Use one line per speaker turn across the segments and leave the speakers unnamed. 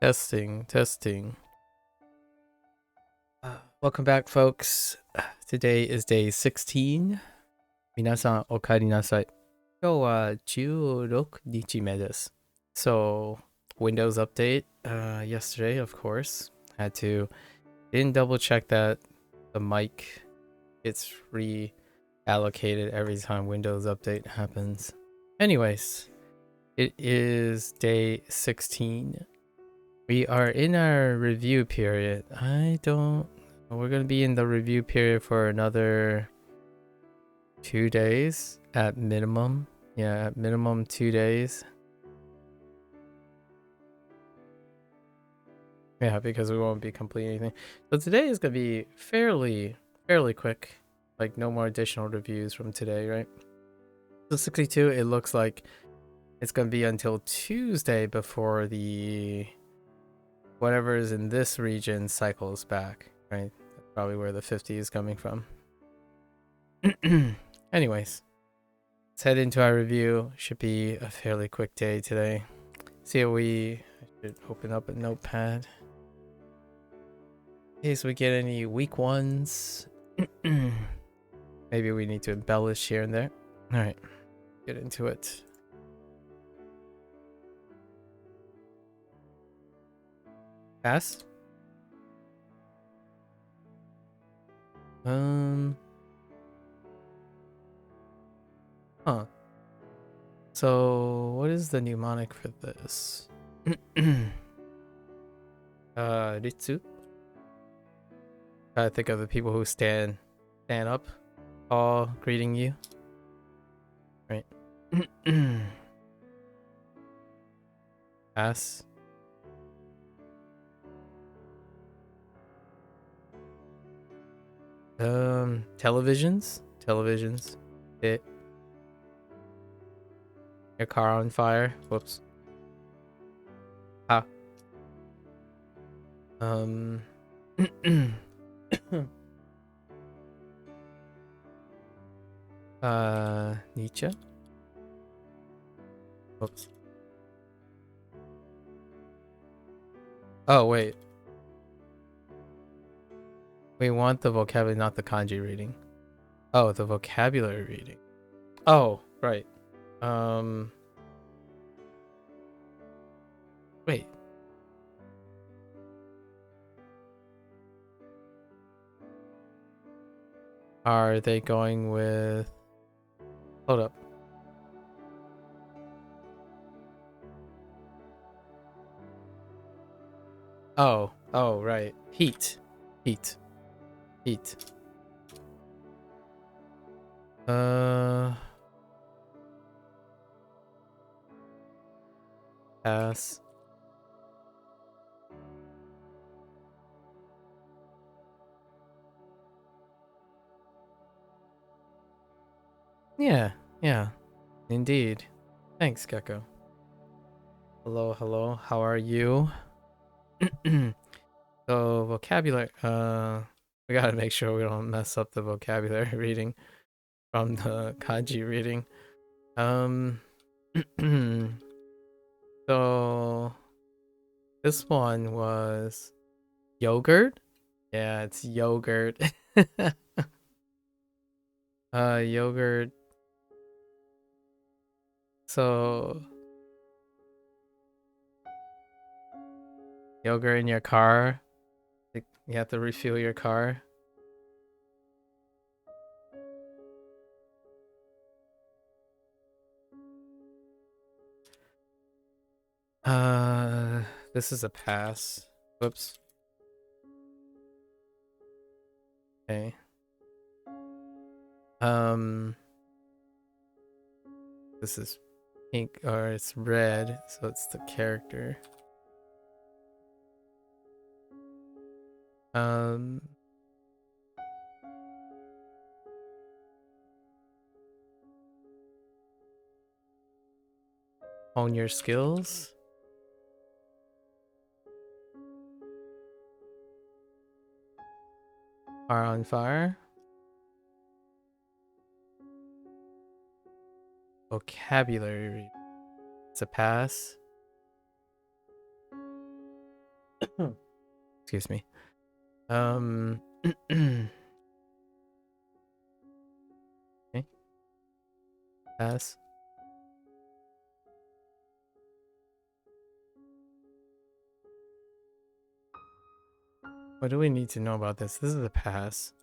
Testing, testing. Welcome back, folks. Today is day 16. 皆さん、お帰りなさい。今日は16日目です。So, Windows update yesterday, of course. Didn't double check that the mic gets reallocated every time Windows update happens. Anyways, it is day 16. We are in our review period. We're going to be in the review period for another 2 days at minimum. Yeah, at minimum 2 days. Yeah, because we won't be completing anything. So today is going to be fairly quick. Like no more additional reviews from today, right? So 62, it looks like it's going to be until Tuesday before the whatever is in this region cycles back, right? That's probably where the 50 is coming from. Anyways, let's head into our review. Should be a fairly quick day today. I should open up a notepad in case we get any weak ones. Maybe we need to embellish here and there. All right, get into it. Pass. Huh. So what is the mnemonic for this? Ritsu. Try to think of the people who stand up, all greeting you. Right. Pass. Televisions. Hit. Your car on fire. Whoops. Ah. Nietzsche. Whoops. Oh, wait. We want the vocabulary, not the kanji reading. Oh, the vocabulary reading. Oh, right. Wait. Are they going with... Hold up. Oh, right. Heat. Pass. Yeah. Indeed. Thanks, Gecko. Hello. How are you? So, vocabulary. We gotta make sure we don't mess up the vocabulary reading from the kanji reading. So this one was yogurt. Yeah, it's yogurt. Yogurt. So yogurt in your car. Like, you have to refuel your car. This is a pass. Whoops. Okay. This is pink, or it's red, so it's the character. Hone your skills. Are on fire. Vocabulary. It's a pass. Excuse me. Okay. Pass. What do we need to know about this? This is a pass.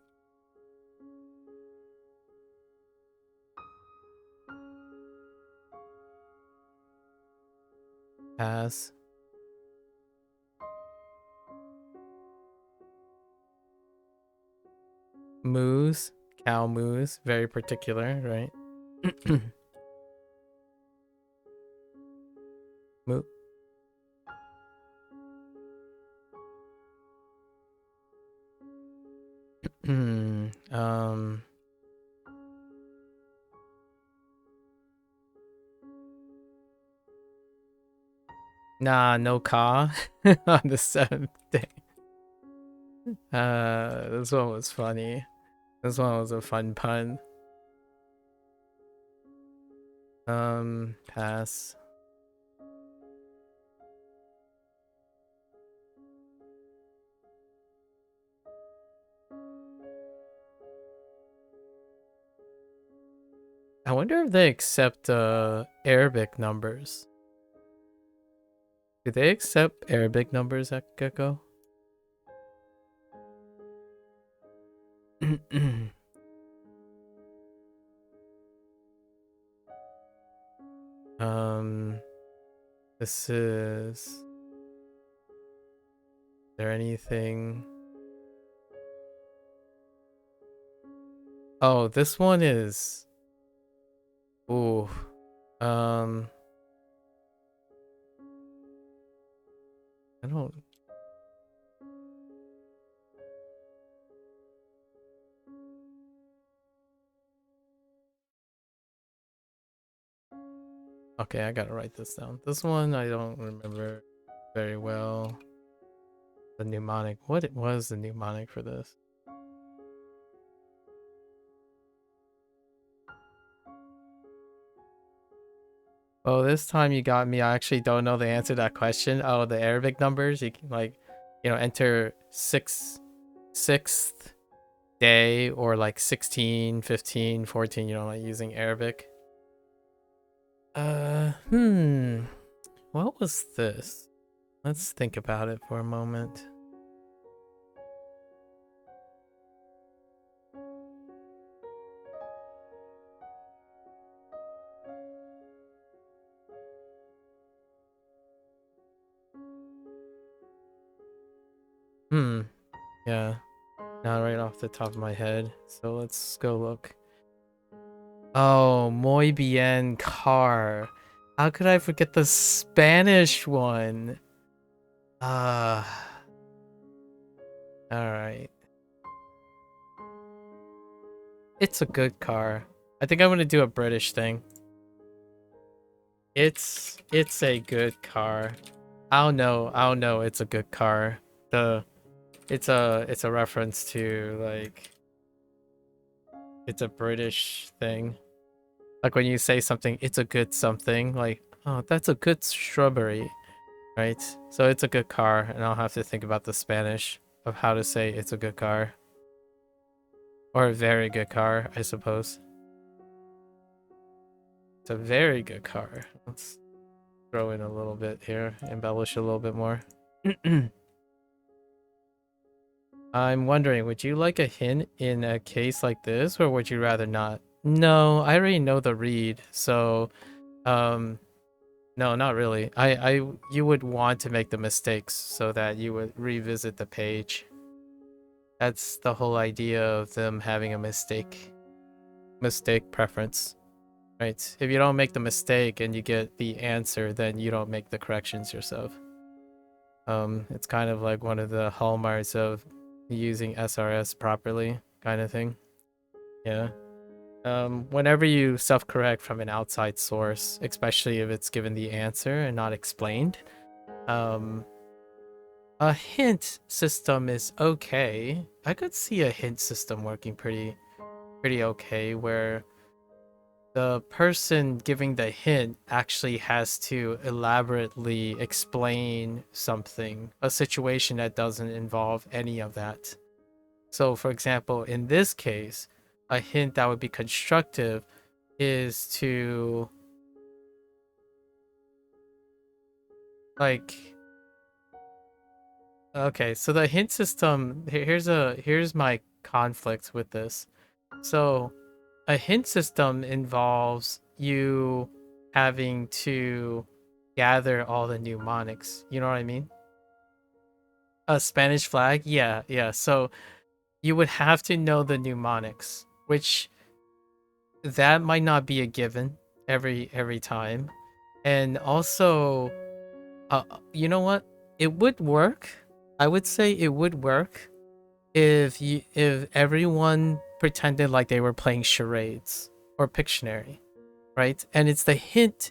Pass. Moose. Cow moose. Very particular, right? Moo. Nah, no ka on the 7th day. This one was funny. This one was a fun pun. Pass. I wonder if they accept Arabic numbers. Do they accept Arabic numbers at Gecko? This is there anything? Oh, this one is ooh. I don't Okay, I gotta write this down. This one I don't remember very well. The mnemonic. What it was the mnemonic for this? Oh, this time you got me. I actually don't know the answer to that question. Oh, the Arabic numbers. You can like, enter sixth day or like 16, 15, 14, like using Arabic. What was this? Let's think about it for a moment. Yeah. Not right off the top of my head. So let's go look. Oh, muy bien car. How could I forget the Spanish one? All right. It's a good car. I think I'm gonna do a British thing. It's a good car. I'll know it's a good car. It's a reference to like it's a British thing. Like when you say something, it's a good something, like, oh, that's a good shrubbery, right? So it's a good car, and I'll have to think about the Spanish of how to say it's a good car. Or a very good car, I suppose. It's a very good car. Let's throw in a little bit here, embellish a little bit more. I'm wondering, would you like a hint in a case like this, or would you rather not? No, I already know the read, so no, not really. You would want to make the mistakes so that you would revisit the page. That's the whole idea of them having a mistake preference, right? If you don't make the mistake and you get the answer, then you don't make the corrections yourself. It's kind of like one of the hallmarks of using SRS properly, kind of thing. Yeah. Whenever you self-correct from an outside source, especially if it's given the answer and not explained, a hint system is okay. I could see a hint system working pretty okay, where the person giving the hint actually has to elaborately explain something, a situation that doesn't involve any of that. So, for example, in this case, a hint that would be constructive is to, like, okay, so the hint system, here's my conflict with this. So, a hint system involves you having to gather all the mnemonics. You know what I mean? A Spanish flag? Yeah, yeah. So you would have to know the mnemonics, which that might not be a given every time. And also, you know what? It would work. I would say it would work if everyone pretended like they were playing charades or Pictionary, right? And it's the hint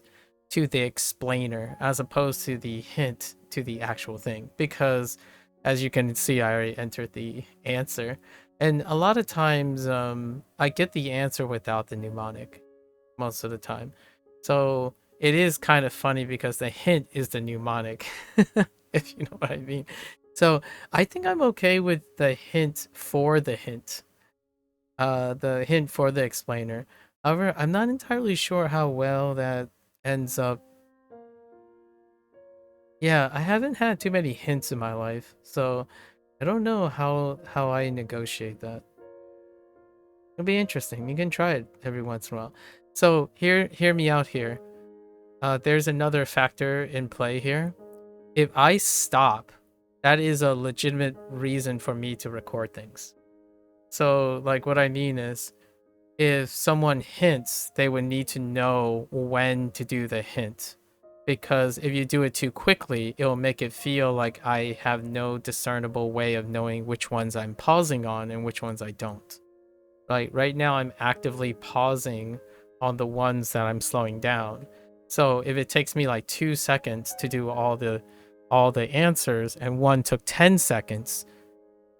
to the explainer as opposed to the hint to the actual thing. Because as you can see, I already entered the answer. And a lot of times, I get the answer without the mnemonic most of the time. So it is kind of funny because the hint is the mnemonic, if you know what I mean. So I think I'm okay with the hint for the hint. The hint for the explainer. However, I'm not entirely sure how well that ends up. Yeah, I haven't had too many hints in my life, so I don't know how I negotiate that. It'll be interesting. You can try it every once in a while. So hear me out here. There's another factor in play here. If I stop, that is a legitimate reason for me to record things. So like what I mean is, if someone hints, they would need to know when to do the hint. Because if you do it too quickly, it will make it feel like I have no discernible way of knowing which ones I'm pausing on and which ones I don't. Like right now, I'm actively pausing on the ones that I'm slowing down. So if it takes me like 2 seconds to do all the answers and one took 10 seconds,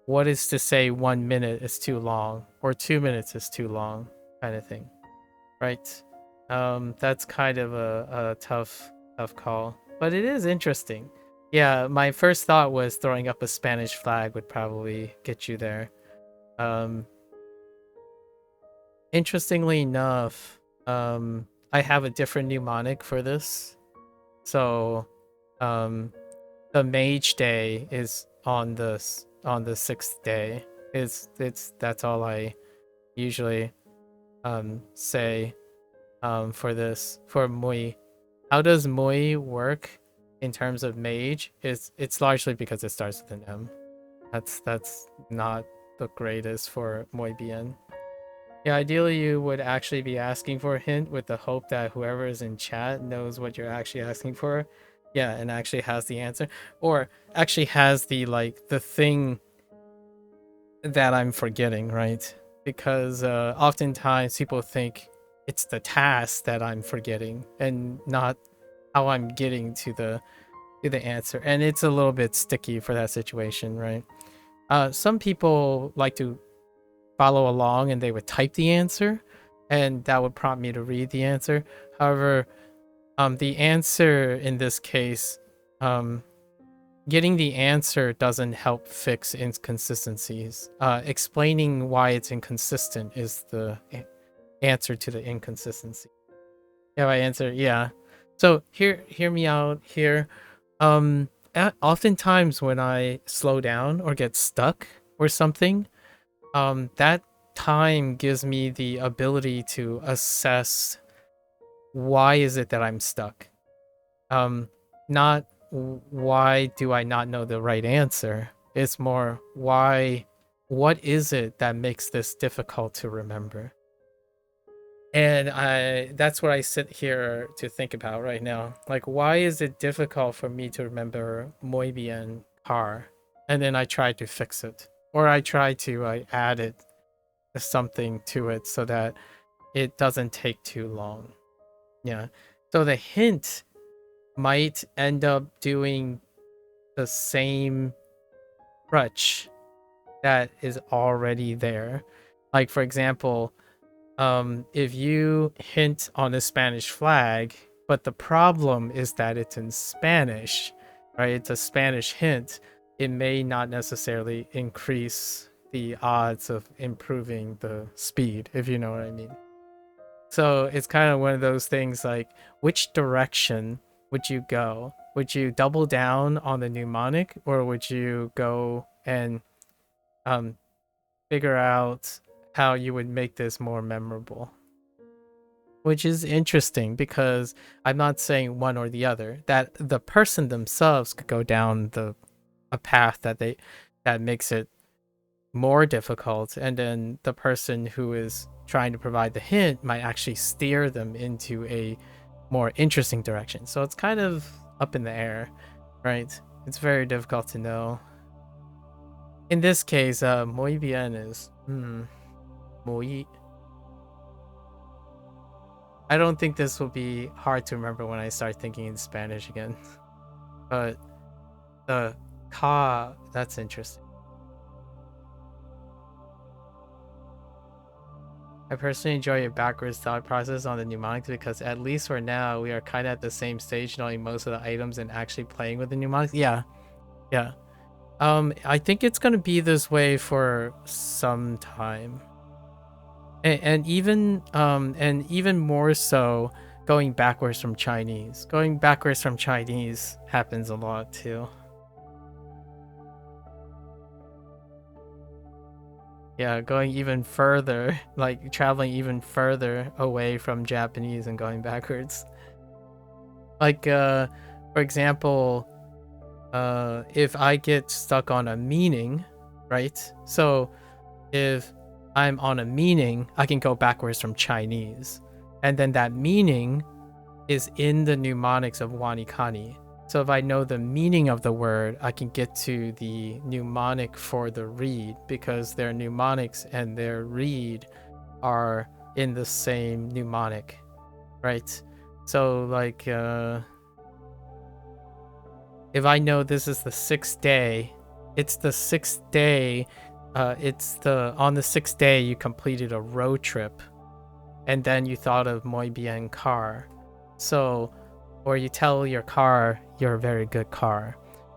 what is to say 1 minute is too long or 2 minutes is too long, kind of thing, right? That's kind of a tough call, but it is interesting. Yeah, my first thought was throwing up a Spanish flag would probably get you there. um Interestingly enough, I have a different mnemonic for this. So um the mage day is on the 6th day. It's that's all I usually say for this, for Mui. How does Mui work in terms of mage? It's largely because it starts with an M. That's not the greatest for Muy Bien. Yeah, ideally you would actually be asking for a hint with the hope that whoever is in chat knows what you're actually asking for. Yeah, and actually has the answer. Or actually has the the thing that I'm forgetting, right? Because oftentimes people think it's the task that I'm forgetting and not how I'm getting to the answer. And it's a little bit sticky for that situation, right? Some people like to follow along and they would type the answer and that would prompt me to read the answer. However, the answer in this case, getting the answer doesn't help fix inconsistencies. Explaining why it's inconsistent is the answer to the inconsistency. Yeah, I answer, yeah. So hear me out here. Oftentimes when I slow down or get stuck or something, that time gives me the ability to assess why is it that I'm stuck. Not why do I not know the right answer. It's more what is it that makes this difficult to remember? And that's what I sit here to think about right now. Like, why is it difficult for me to remember muy bien car? And then I try to fix it, or I try to add it something to it so that it doesn't take too long. Yeah. So the hint might end up doing the same crutch that is already there. Like, for example, if you hint on a Spanish flag, but the problem is that it's in Spanish, right? It's a Spanish hint. It may not necessarily increase the odds of improving the speed, if you know what I mean. So it's kind of one of those things like, which direction would you go? Would you double down on the mnemonic, or would you go and figure out how you would make this more memorable? Which is interesting, because I'm not saying one or the other. That the person themselves could go down a path that makes it more difficult, and then the person who is trying to provide the hint might actually steer them into a more interesting direction. So it's kind of up in the air, right? It's very difficult to know. In this case, muy bien is muy. I don't think this will be hard to remember when I start thinking in Spanish again. But the ka, that's interesting. I personally enjoy your backwards thought process on the mnemonics, because at least for now, we are kind of at the same stage, knowing most of the items and actually playing with the mnemonics. Yeah. I think it's gonna be this way for some time. And even more so going backwards from Chinese. Going backwards from Chinese happens a lot too. Yeah, going even further, like traveling even further away from Japanese and going backwards. Like, for example, if I get stuck on a meaning, right? So if I'm on a meaning, I can go backwards from Chinese. And then that meaning is in the mnemonics of WaniKani. So if I know the meaning of the word, I can get to the mnemonic for the read, because their mnemonics and their read are in the same mnemonic, right? So like, if I know this is the 6th day, it's the 6th day. On the 6th day you completed a road trip, and then you thought of muy bien car. So, or you tell your car you're a very good car.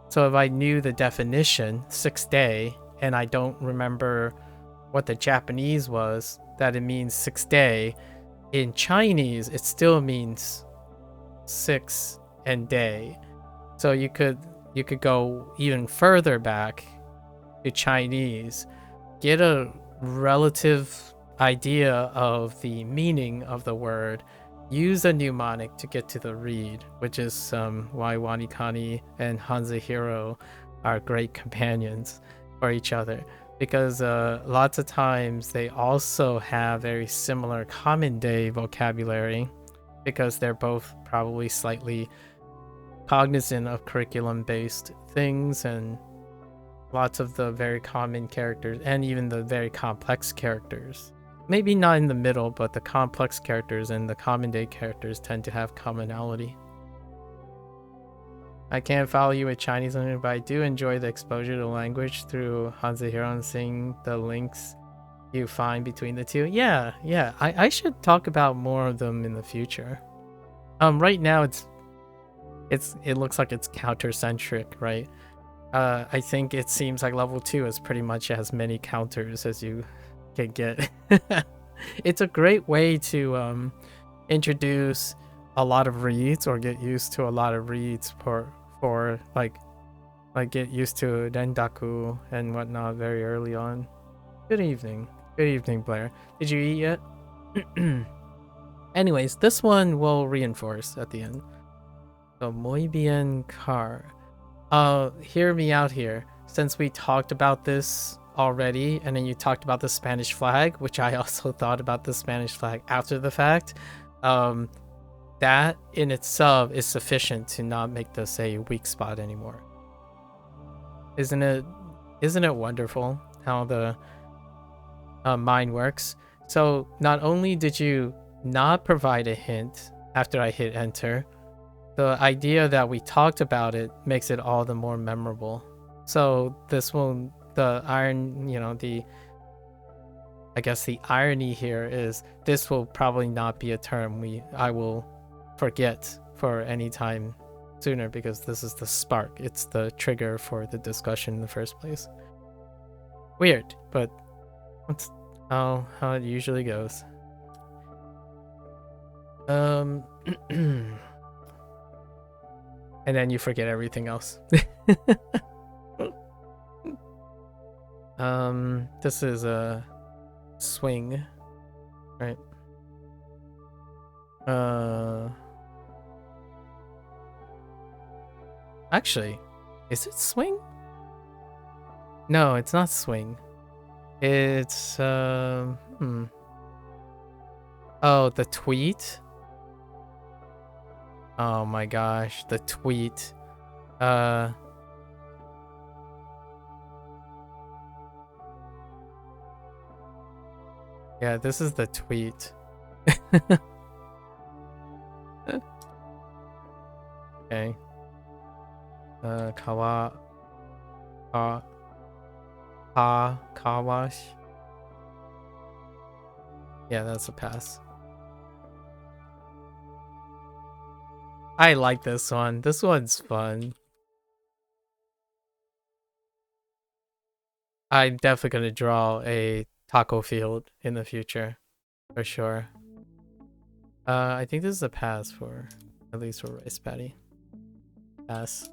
So if I knew the definition 6th day, and I don't remember what the Japanese was, that it means 6th day, in Chinese it still means 6 and day. So you could go even further back to Chinese, get a relative idea of the meaning of the word, use a mnemonic to get to the read, which is why WaniKani and Hanzahiro are great companions for each other, because lots of times they also have very similar common day vocabulary, because they're both probably slightly cognizant of curriculum-based things, and lots of the very common characters and even the very complex characters, maybe not in the middle, but the complex characters and the common day characters tend to have commonality. I can't follow you with Chinese language, but I do enjoy the exposure to language through Hanzahiro and seeing the links you find between the two. Yeah, I should talk about more of them in the future. Right now it looks like it's counter-centric, right? I think it seems like level 2 is pretty much as many counters as you can get. It's a great way to introduce a lot of reads, or get used to a lot of reads for like get used to Rendaku and whatnot very early on. Good evening, Blair. Did you eat yet? Anyways, this one will reinforce at the end. So muy bien car. Hear me out here. Since we talked about this already, and then you talked about the Spanish flag, which I also thought about the Spanish flag after the fact, that in itself is sufficient to not make this a weak spot anymore. Isn't it wonderful how the mind works? So not only did you not provide a hint after I hit enter, the idea that we talked about it makes it all the more memorable. So this will, the iron, I guess the irony here is this will probably not be a term I will forget for any time sooner, because this is the spark. It's the trigger for the discussion in the first place. Weird, but that's how it usually goes. And then you forget everything else. This is a swing, right? Actually, is it swing? No, it's not swing. It's oh, the tweet. Oh my gosh, the tweet. Yeah, this is the tweet. Okay. Kawash. Yeah, that's a pass. I like this one. This one's fun. I'm definitely gonna draw a taco field in the future, for sure. I think this is a pass for, at least for rice patty. Pass.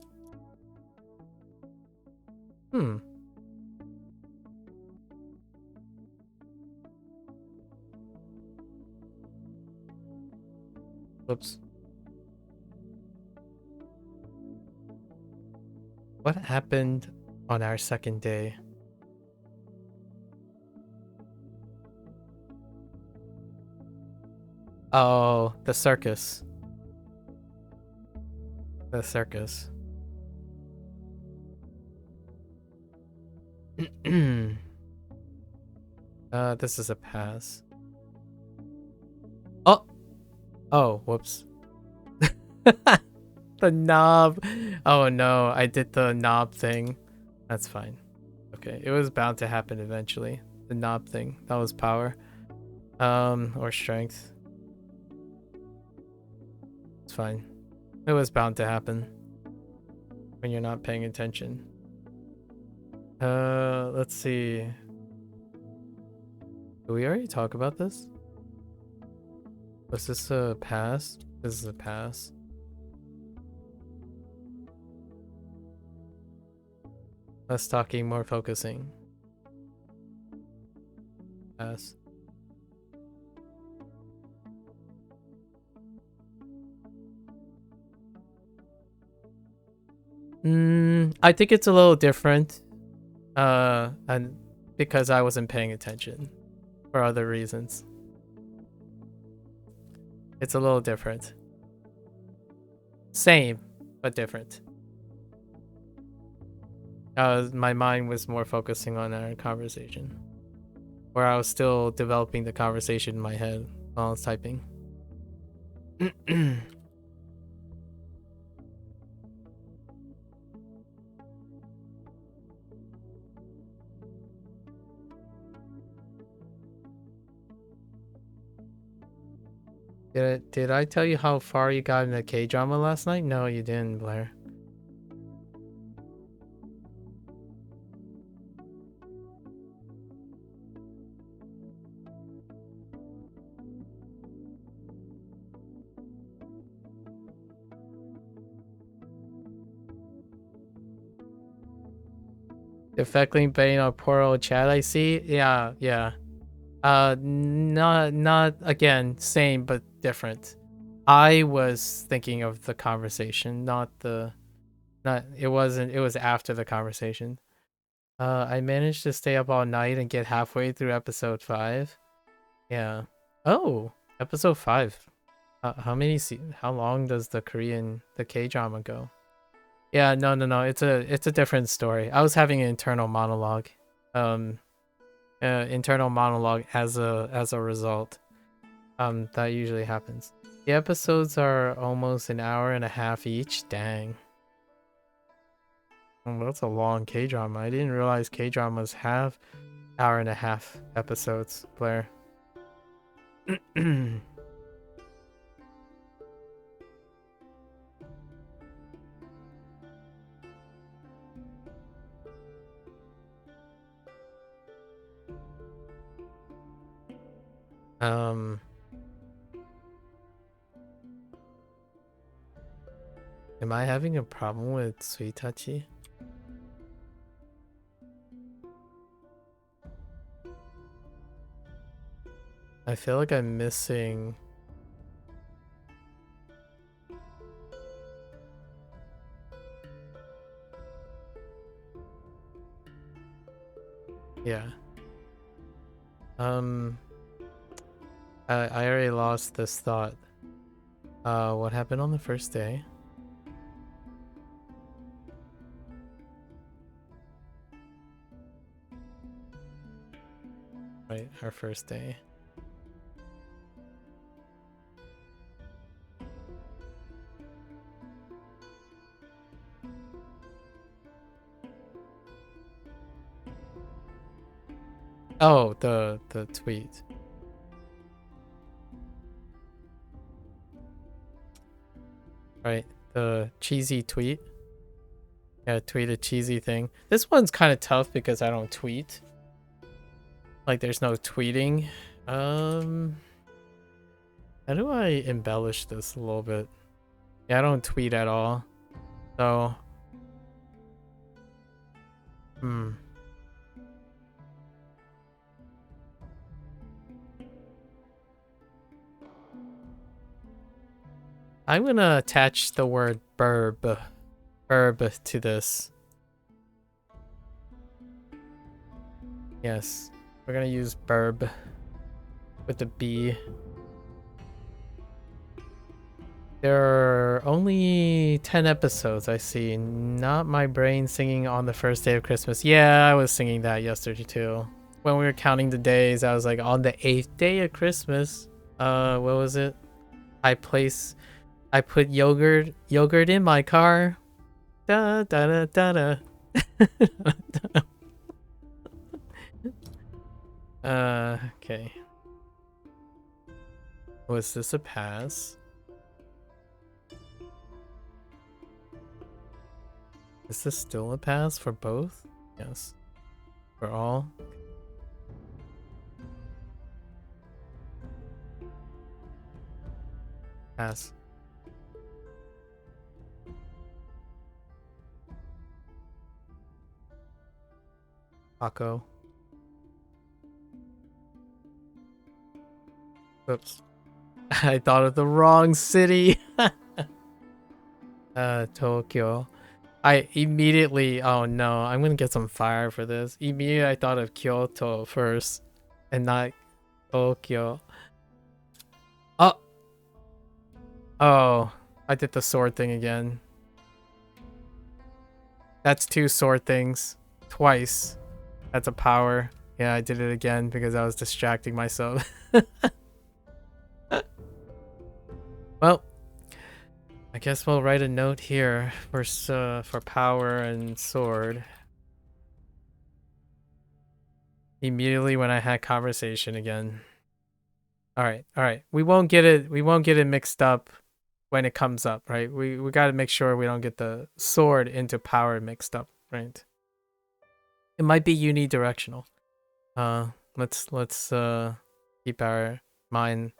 Whoops. What happened on our second day? Oh, the circus. The circus. This is a pass. Oh! Oh, whoops. The knob. Oh no, I did the knob thing. That's fine. Okay, it was bound to happen eventually. The knob thing. That was power. Or strength. It's fine. It was bound to happen when you're not paying attention. Let's see. Did we already talk about this? Was this a pass? This is a pass. Less talking, more focusing. Pass. I think it's a little different. And because I wasn't paying attention for other reasons. It's a little different. Same, but different. My mind was more focusing on our conversation, where I was still developing the conversation in my head while I was typing. Did I tell you how far you got in a K-drama last night? No, you didn't, Blair. Defectly betting on poor old Chad, I see. Yeah. Not again, same but different. I was thinking of the conversation, it was after the conversation. I managed to stay up all night and get halfway through episode 5. Yeah. Oh, episode 5. How long does the K-drama go? Yeah, no. It's a different story. I was having an internal monologue. Internal monologue as a result. That usually happens. The episodes are almost an hour and a half each. Dang. Oh, that's a long K-drama. I didn't realize K-dramas have hour-and-a-half episodes, Blair. Am I having a problem with Suitachi? I feel like I'm missing... Yeah. I already lost this thought. What happened on the first day? Right, our first day. Oh, the tweet. Right, the cheesy tweet. Yeah, tweet a cheesy thing. This one's kind of tough because I don't tweet. Like, there's no tweeting. How do I embellish this a little bit? Yeah, I don't tweet at all. So... I'm gonna attach the word burb to this. Yes, we're gonna use burb with the B. There are only 10 episodes, I see. Not my brain singing on the first day of Christmas. Yeah, I was singing that yesterday too. When we were counting the days, I was like, on the 8th day of Christmas. What was it? I put yogurt in my car. Da da da da da. Okay. Was this a pass? Is this still a pass for both? Yes. For all? Pass. Paco. Oops. I thought of the wrong city. Tokyo. I immediately, oh no, I'm gonna get some fire for this. Immediately I thought of Kyoto first and not Tokyo. Oh. Oh, I did the sword thing again. That's 2 sword things. Twice. That's a power. Yeah, I did it again because I was distracting myself. Well, I guess we'll write a note here for power and sword. Immediately when I had conversation again. All right. We won't get it mixed up when it comes up, right? We got to make sure we don't get the sword into power mixed up, right? It might be unidirectional. Let's keep our mind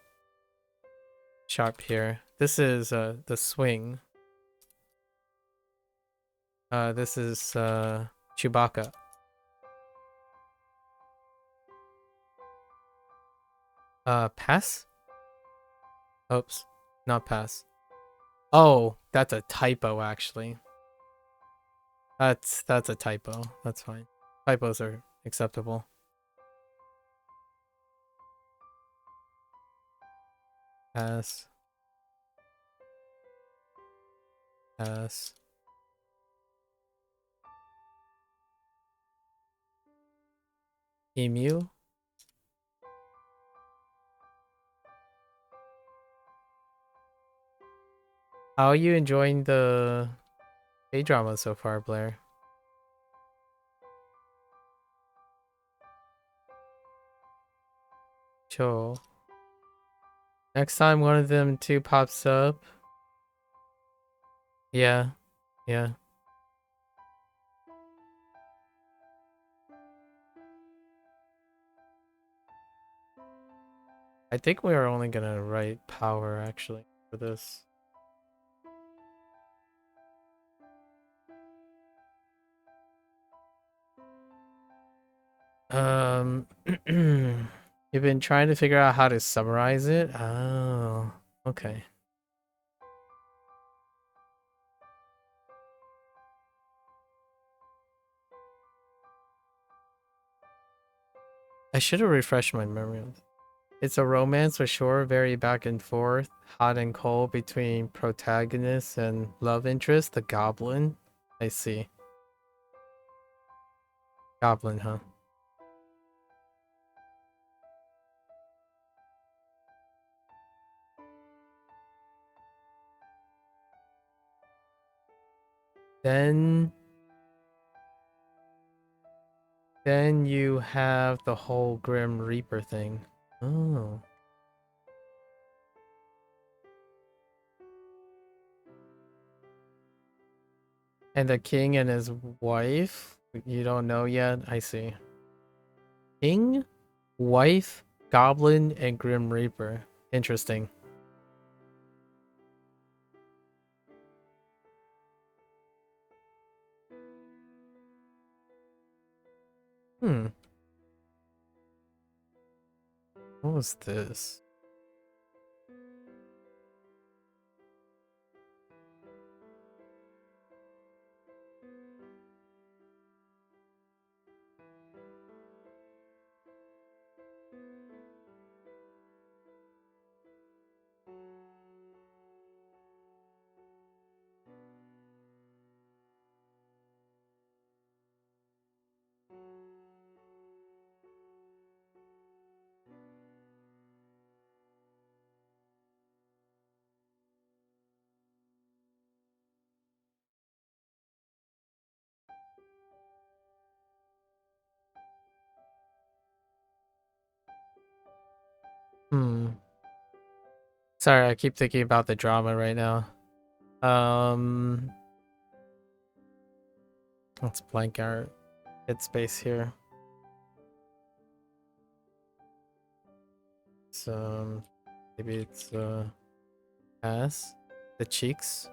sharp here. This is the swing. This is Chewbacca. Pass? Oops, not pass. Oh, that's a typo actually. That's a typo. That's fine. Typos are acceptable. Pass. Pass. Emu. How are you enjoying the K-drama so far, Blair? Cho. Next time one of them two pops up. Yeah. Yeah. I think we are only gonna write power actually for this. You've been trying to figure out how to summarize it? Oh, okay. I should have refreshed my memory. It's a romance for sure, very back and forth, hot and cold between protagonist and love interest, the goblin. I see. Goblin, huh? Then you have the whole Grim Reaper thing. Oh. And the king and his wife? You don't know yet? I see. King, wife, goblin, and Grim Reaper. Interesting. Hmm. What was this? Hmm. Sorry, I keep thinking about the drama right now. Let's blank our headspace here. So maybe it's ass, the cheeks.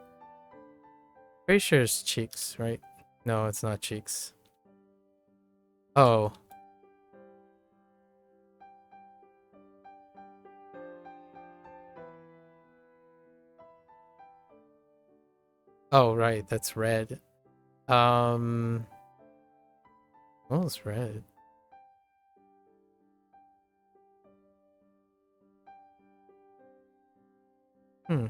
Pretty sure it's cheeks, right? No, it's not cheeks. Oh. Oh, right, that's red. What was red? Hmm.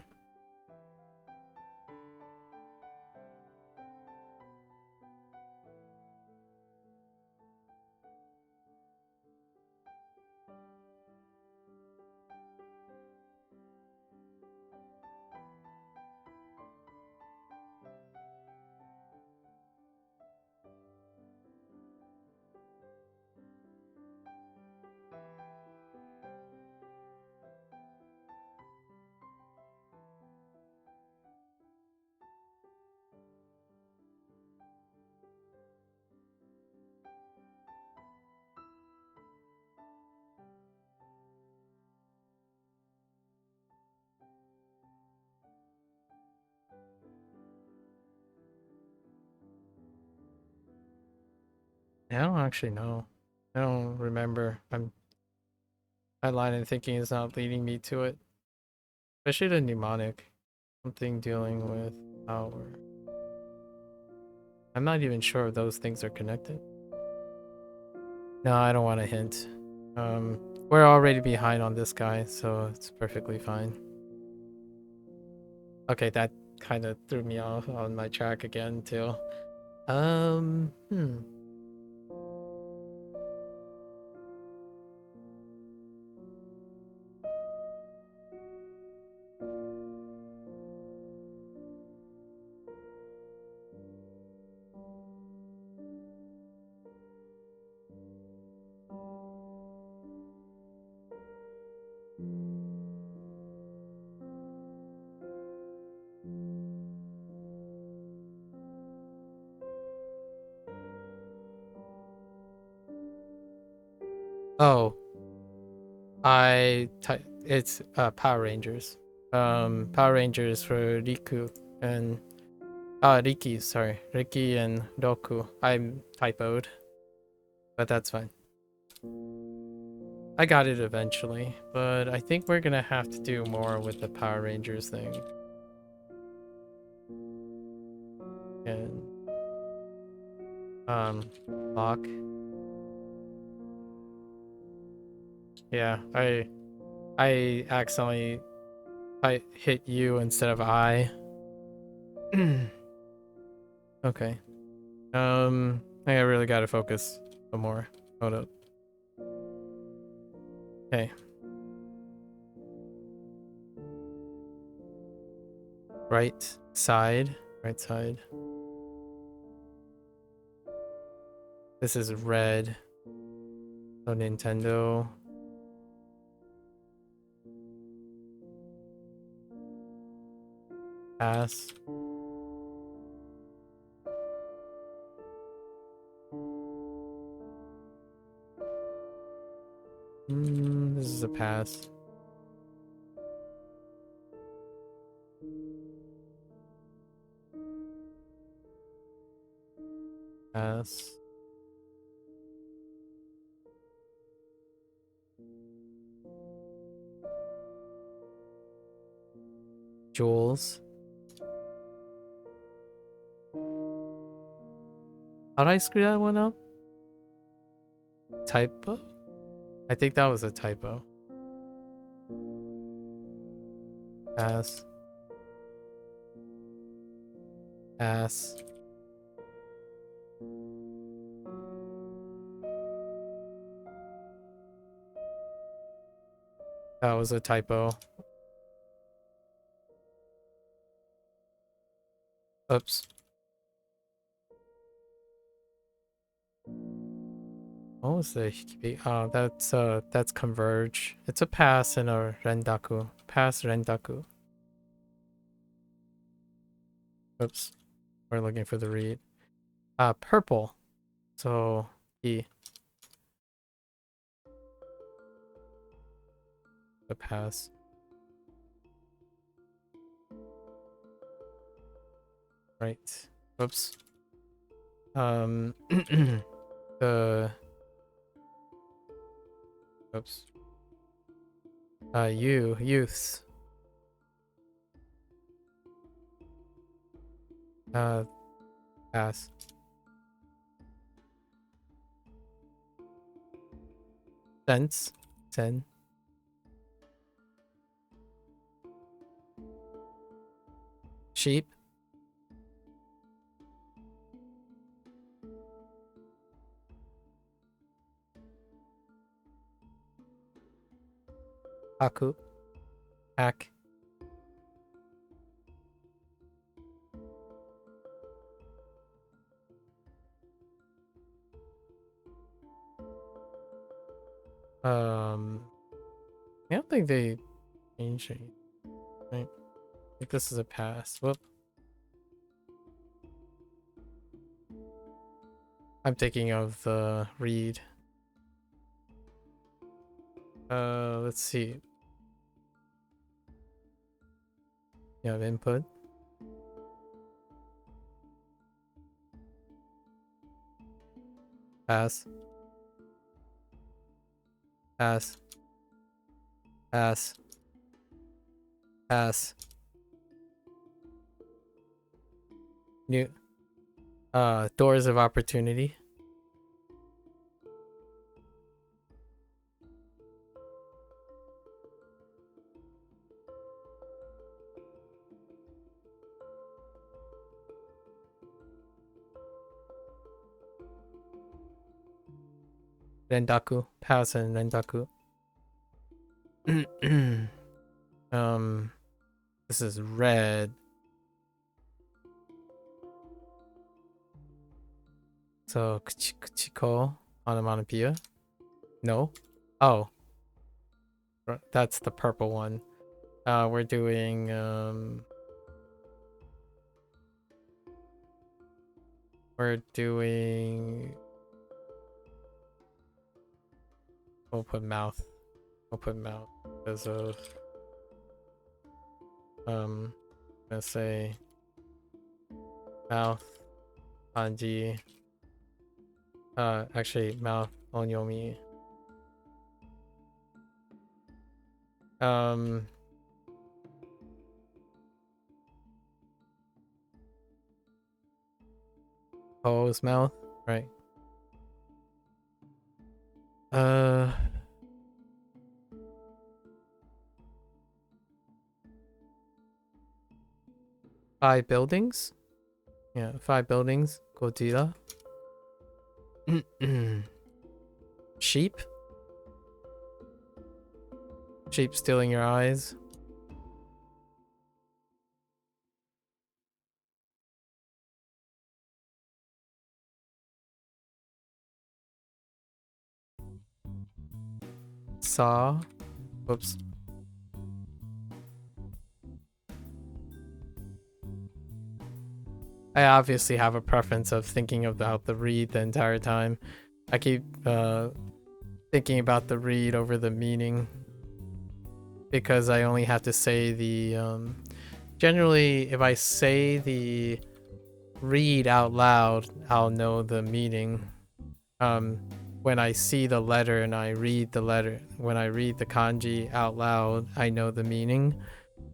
I don't actually know. I don't remember. My line of thinking is not leading me to it. Especially the mnemonic. Something dealing with power. I'm not even sure if those things are connected. No, I don't want a hint. We're already behind on this guy, so it's perfectly fine. Okay, that kind of threw me off on my track again too. Hmm. Oh, it's Power Rangers. Power Rangers for Riku and Riki, sorry. Riki and Roku. I'm typoed, but that's fine. I got it eventually, but I think we're gonna have to do more with the Power Rangers thing. And lock. Yeah, I accidentally hit you instead of I. Okay. I really gotta focus some more. Hold up. Okay. Right side. Right side. This is red. So Nintendo. Pass. This is a pass. Pass. Jules. How'd I screw that one up? Typo? I think that was a typo. Pass. Pass. That was a typo. Oops. What was the Hikibi? Oh, that's converge. It's a pass and a rendaku. Pass rendaku. Oops. We're looking for the read. Purple. So E. The pass. Right. Oops. The oops. Youths. Pass. Sense. Sen. Sheep. Haku. Hack. I don't think they changed it. Right. I think this is a pass. Whoop. I'm thinking of the read. Let's see. You have input. Pass. Pass. Pass. Pass. New. Doors of opportunity. Rendaku. Pass and Rendaku. This is red. So Kuchiko onomatopoeia. No. Oh. That's the purple one. We're doing we'll put mouth. We'll put mouth because of let's say mouth kanji. Actually mouth onyomi. O's mouth, right? 5 buildings? Yeah, 5 buildings. Godzilla. Sheep? Sheep stealing your eyes. Saw. Whoops. I obviously have a preference of thinking about the read the entire time. I keep thinking about the read over the meaning because I only have to say the generally if I say the read out loud, I'll know the meaning. When I see the letter and I read the letter, when I read the kanji out loud, I know the meaning.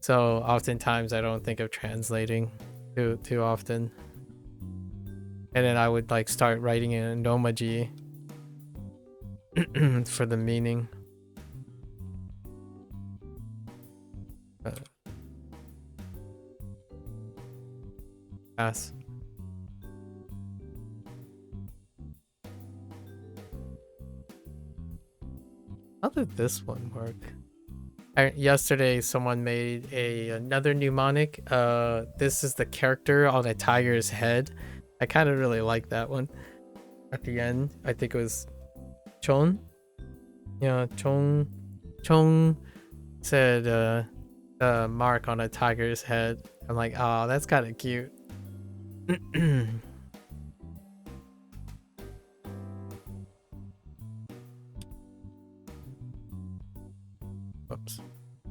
So oftentimes I don't think of translating too often. And then I would like start writing in nomaji for the meaning. Pass. How did this one work? Yesterday someone made another mnemonic. This is the character on a tiger's head. I kind of really like that one. At the end, I think it was Chon. Yeah, Chong said mark on a tiger's head. I'm like, oh, that's kind of cute. Whoops.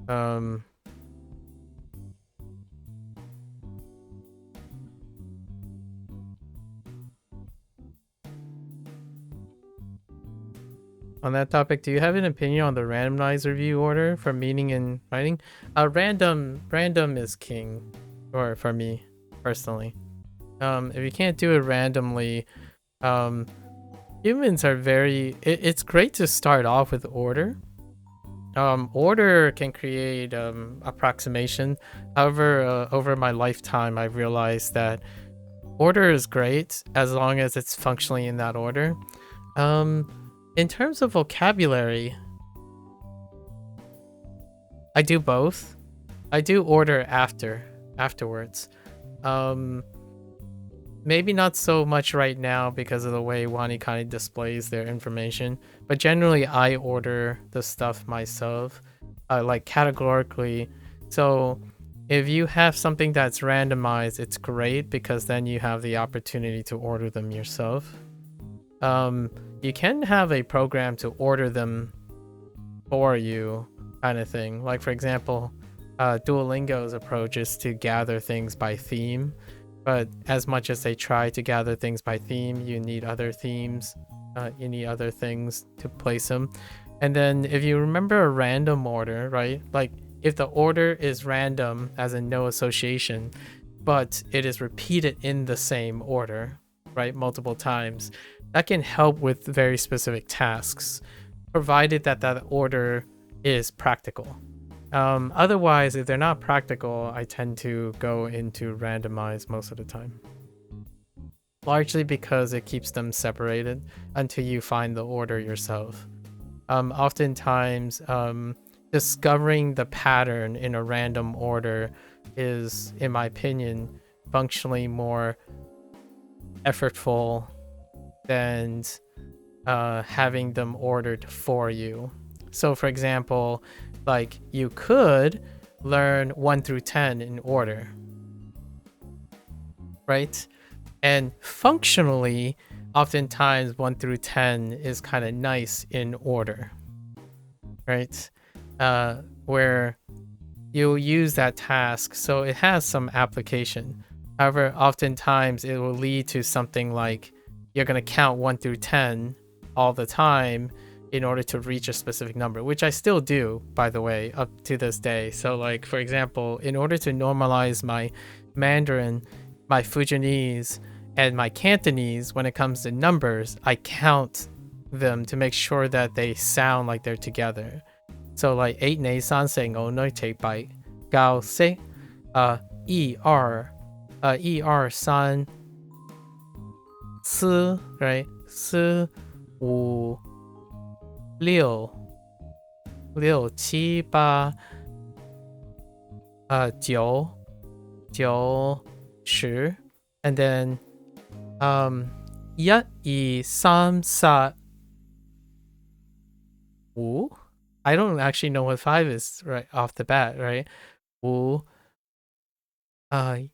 On that topic, do you have an opinion on the randomized review order for meaning and writing? Random is king, or for me personally. If you can't do it randomly, humans are very. It's great to start off with order. Order can create approximation. However, over my lifetime, I've realized that order is great as long as it's functionally in that order. In terms of vocabulary, I do both. I do order afterwards. Maybe not so much right now because of the way WaniKani displays their information, but generally I order the stuff myself, like categorically. So if you have something that's randomized, it's great because then you have the opportunity to order them yourself. You can have a program to order them for you, kind of thing. Like for example, Duolingo's approach is to gather things by theme. But as much as they try to gather things by theme, you need other themes. You need other things to place them. And then if you remember a random order, right? Like if the order is random, as in no association, but it is repeated in the same order, right? Multiple times, that can help with very specific tasks, provided that that order is practical. Otherwise, if they're not practical, I tend to go into randomize most of the time. Largely because it keeps them separated until you find the order yourself. Oftentimes, discovering the pattern in a random order is, in my opinion, functionally more effortful than having them ordered for you. So, for example, like you could learn 1 through 10 in order, right? And functionally, oftentimes 1 through 10 is kind of nice in order. right? Where you'll use that task, so it has some application. However, oftentimes it will lead to something like you're going to count 1 through 10 all the time in order to reach a specific number, which I still do, by the way, up to this day. So like, for example, in order to normalize my Mandarin, my Fujianese, and my Cantonese, when it comes to numbers, I count them to make sure that they sound like they're together. So like 8 nei san saying oh no take by gao say e r san si, right? Si wu liu qi ba jiu jiu shi, and then ya yi san sa wu. I don't actually know what 5 is right off the bat, right? 五 1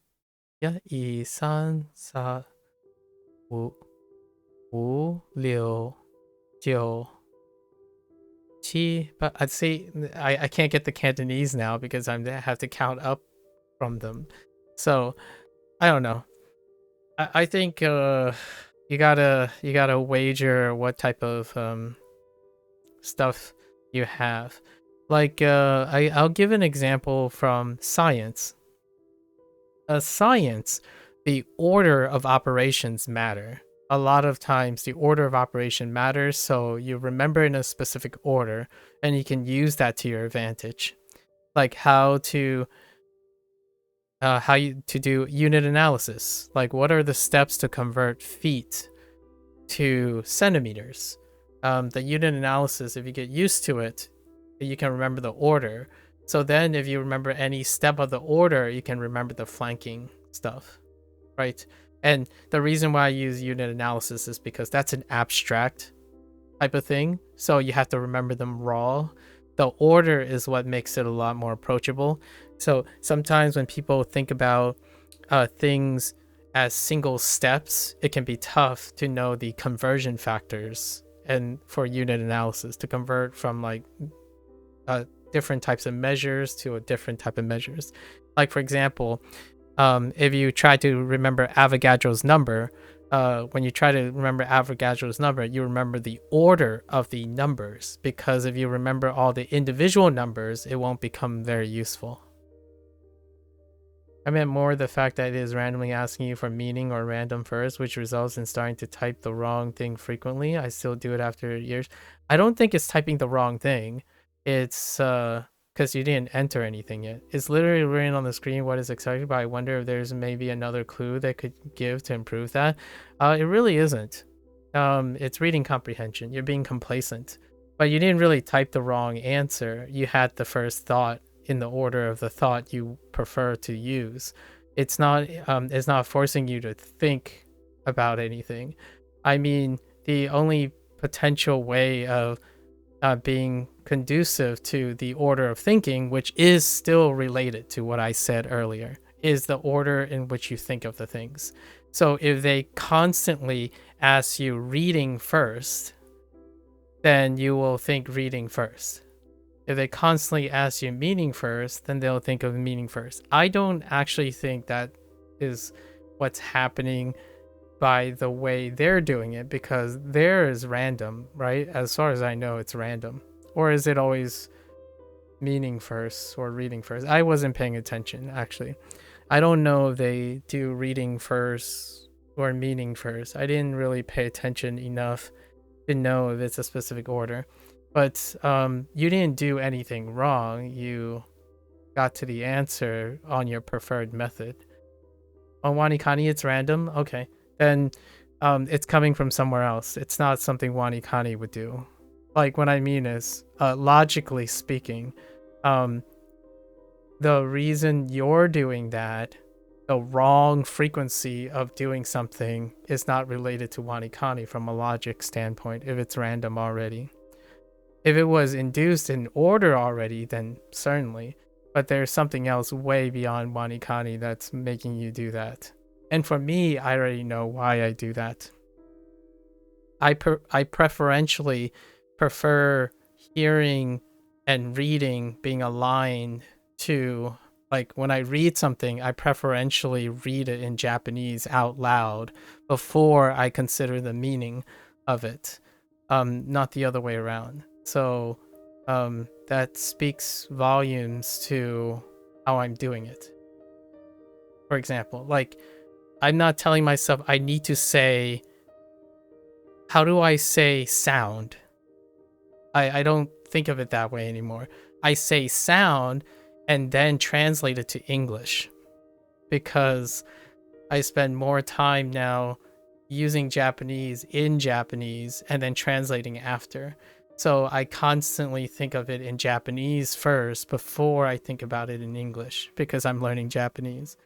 2 3 4 5 5 6 9 7. But I'd say I can't get the Cantonese now because I have to count up from them. So I don't know. I think you gotta wager what type of stuff you have. Like I'll give an example from science. Science, the order of operations matter. A lot of times the order of operation matters, so you remember in a specific order and you can use that to your advantage. Like how to do unit analysis. Like what are the steps to convert feet to centimeters? The unit analysis, if you get used to it, you can remember the order. So then if you remember any step of the order, you can remember the flanking stuff, right? And the reason why I use unit analysis is because that's an abstract type of thing. So you have to remember them raw. The order is what makes it a lot more approachable. So sometimes when people think about things as single steps, it can be tough to know the conversion factors and for unit analysis to convert from like different types of measures to a different type of measures. Like for example, if you try to remember Avogadro's number, when you try to remember Avogadro's number, you remember the order of the numbers, because if you remember all the individual numbers, it won't become very useful. I meant more the fact that it is randomly asking you for meaning or random first, which results in starting to type the wrong thing frequently. I still do it after years. I don't think it's typing the wrong thing. It's because you didn't enter anything yet. It's literally written on the screen what is expected, but I wonder if there's maybe another clue that could give to improve that. It really isn't. It's reading comprehension. You're being complacent, but you didn't really type the wrong answer. You had the first thought in the order of the thought you prefer to use. It's not forcing you to think about anything. I mean, the only potential way of being conducive to the order of thinking, which is still related to what I said earlier, is the order in which you think of the things. So if they constantly ask you reading first, then you will think reading first. If they constantly ask you meaning first, then they'll think of meaning first. I don't actually think that is what's happening by the way they're doing it, because there is random, right? As far as I know, it's random. Or is it always meaning first or reading first? I wasn't paying attention, actually. I don't know if they do reading first or meaning first. I didn't really pay attention enough to know if it's a specific order. But you didn't do anything wrong. You got to the answer on your preferred method. On WaniKani, it's random? Okay. Then it's coming from somewhere else. It's not something WaniKani would do. Like, what I mean is, logically speaking, the reason you're doing that, the wrong frequency of doing something, is not related to WaniKani from a logic standpoint if it's random already. If it was induced in order already, then certainly. But there's something else way beyond WaniKani that's making you do that. And for me, I already know why I do that. I preferentially prefer hearing and reading being aligned to, like, when I read something, I preferentially read it in Japanese out loud before I consider the meaning of it, not the other way around. So that speaks volumes to how I'm doing it. For example, like, I'm not telling myself I need to say, how do I say sound? I don't think of it that way anymore. I say sound and then translate it to English, because I spend more time now using Japanese in Japanese and then translating after. So I constantly think of it in Japanese first before I think about it in English, because I'm learning Japanese.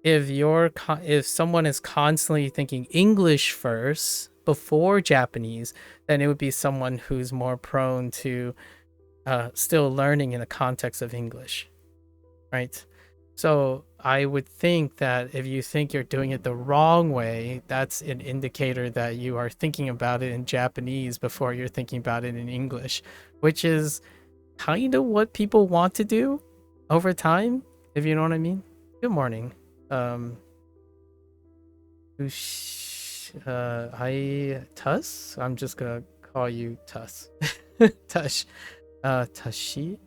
If someone is constantly thinking English first before Japanese, then it would be someone who's more prone to still learning in the context of English, right? So I would think that if you think you're doing it the wrong way, that's an indicator that you are thinking about it in Japanese before you're thinking about it in English, which is kind of what people want to do over time, if you know what I mean. Good morning. Tuss? I'm just gonna call you Tuss. Tush. Tashinaran?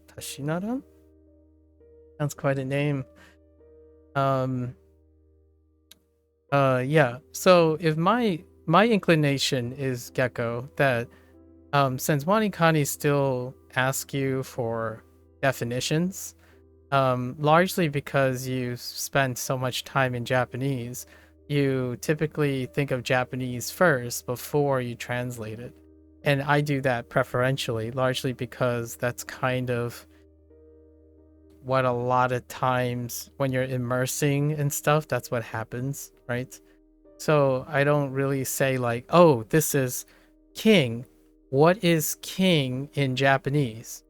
Tashinaran? Sounds quite a name. Yeah. So if my inclination is, Gecko, that since WaniKani still ask you for definitions, largely because you spend so much time in Japanese, you typically think of Japanese first before you translate it. And I do that preferentially, largely because that's kind of what a lot of times when you're immersing and stuff, that's what happens, right? So I don't really say like, oh, this is king. What is king in Japanese?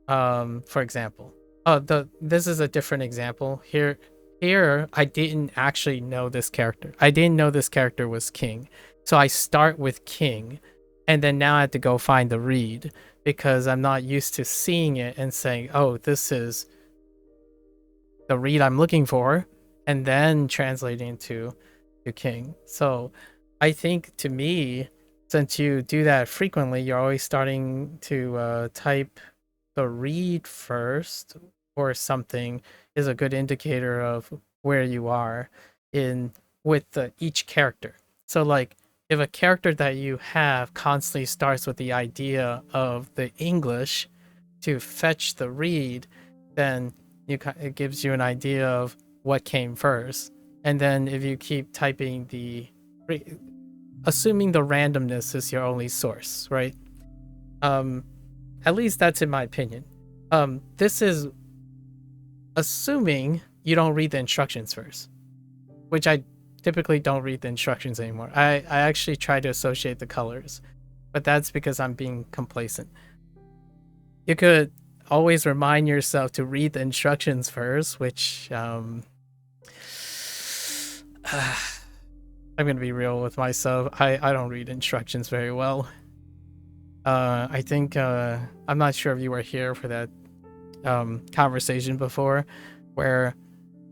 For example. This is a different example. Here I didn't actually know this character. I didn't know this character was king. So I start with king, and then now I have to go find the read, because I'm not used to seeing it and saying, oh, this is the read I'm looking for, and then translating to king. So I think, to me, since you do that frequently, you're always starting to type the read first or something, is a good indicator of where you are in with each character. So like, if a character that you have constantly starts with the idea of the English to fetch the read, then it gives you an idea of what came first. And then if you keep typing assuming the randomness is your only source, right? At least that's in my opinion. This is assuming you don't read the instructions first, which I typically don't read the instructions anymore. I actually try to associate the colors, but that's because I'm being complacent. You could always remind yourself to read the instructions first, which I'm gonna be real with myself. I don't read instructions very well. I think I'm not sure if you were here for that conversation before, where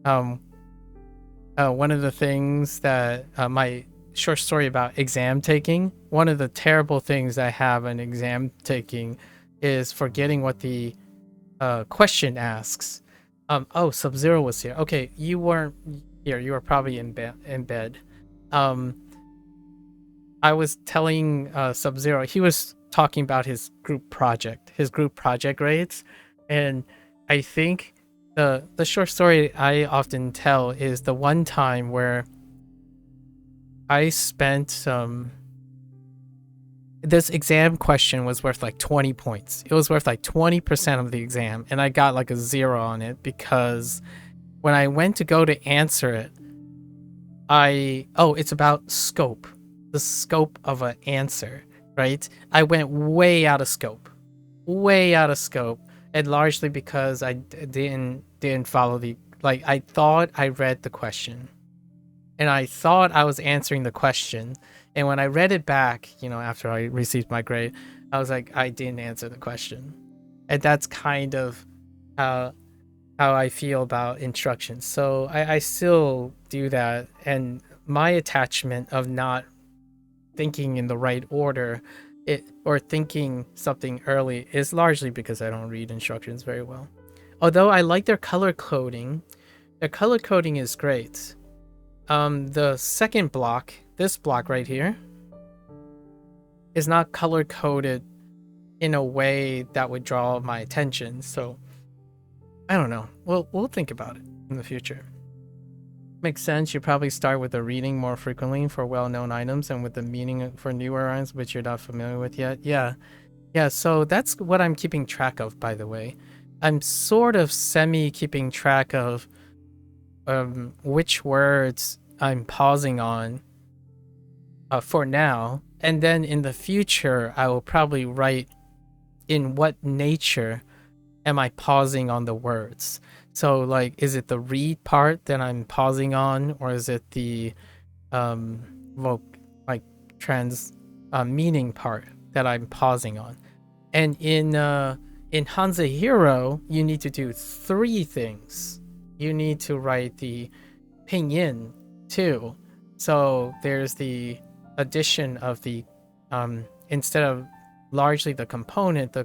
one of the things that my short story about exam taking, one of the terrible things I have in exam taking is forgetting what the question asks. Oh, Sub-Zero was here. Okay, you weren't here. You were probably in bed. I was telling Sub-Zero, he was talking about his group project grades, and I think the short story I often tell is the one time where I spent this exam question was worth like 20 points. It was worth like 20% of the exam, and I got like a 0 on it because when I went to go to answer it, it's about scope, the scope of an answer, right? I went way out of scope, and largely because I didn't follow I thought I read the question, and I thought I was answering the question. And when I read it back, after I received my grade, I was like, I didn't answer the question. And that's kind of how I feel about instructions. So I still do that. And my attachment of not thinking in the right order or thinking something early is largely because I don't read instructions very well. Although I like their color coding. Their color coding is great. The second block, this block right here, is not color coded in a way that would draw my attention. So I don't know. We'll think about it in the future. Makes sense. You probably start with the reading more frequently for well-known items and with the meaning for newer items which you're not familiar with yet. Yeah. So that's what I'm keeping track of, by the way. I'm sort of keeping track of which words I'm pausing on for now, and then in the future I will probably write in what nature am I pausing on the words. So like, is it the read part that I'm pausing on, or is it the meaning part that I'm pausing on? And in Hansa Hero, you need to do 3 things. You need to write the pinyin too. So there's the addition of the instead of largely the component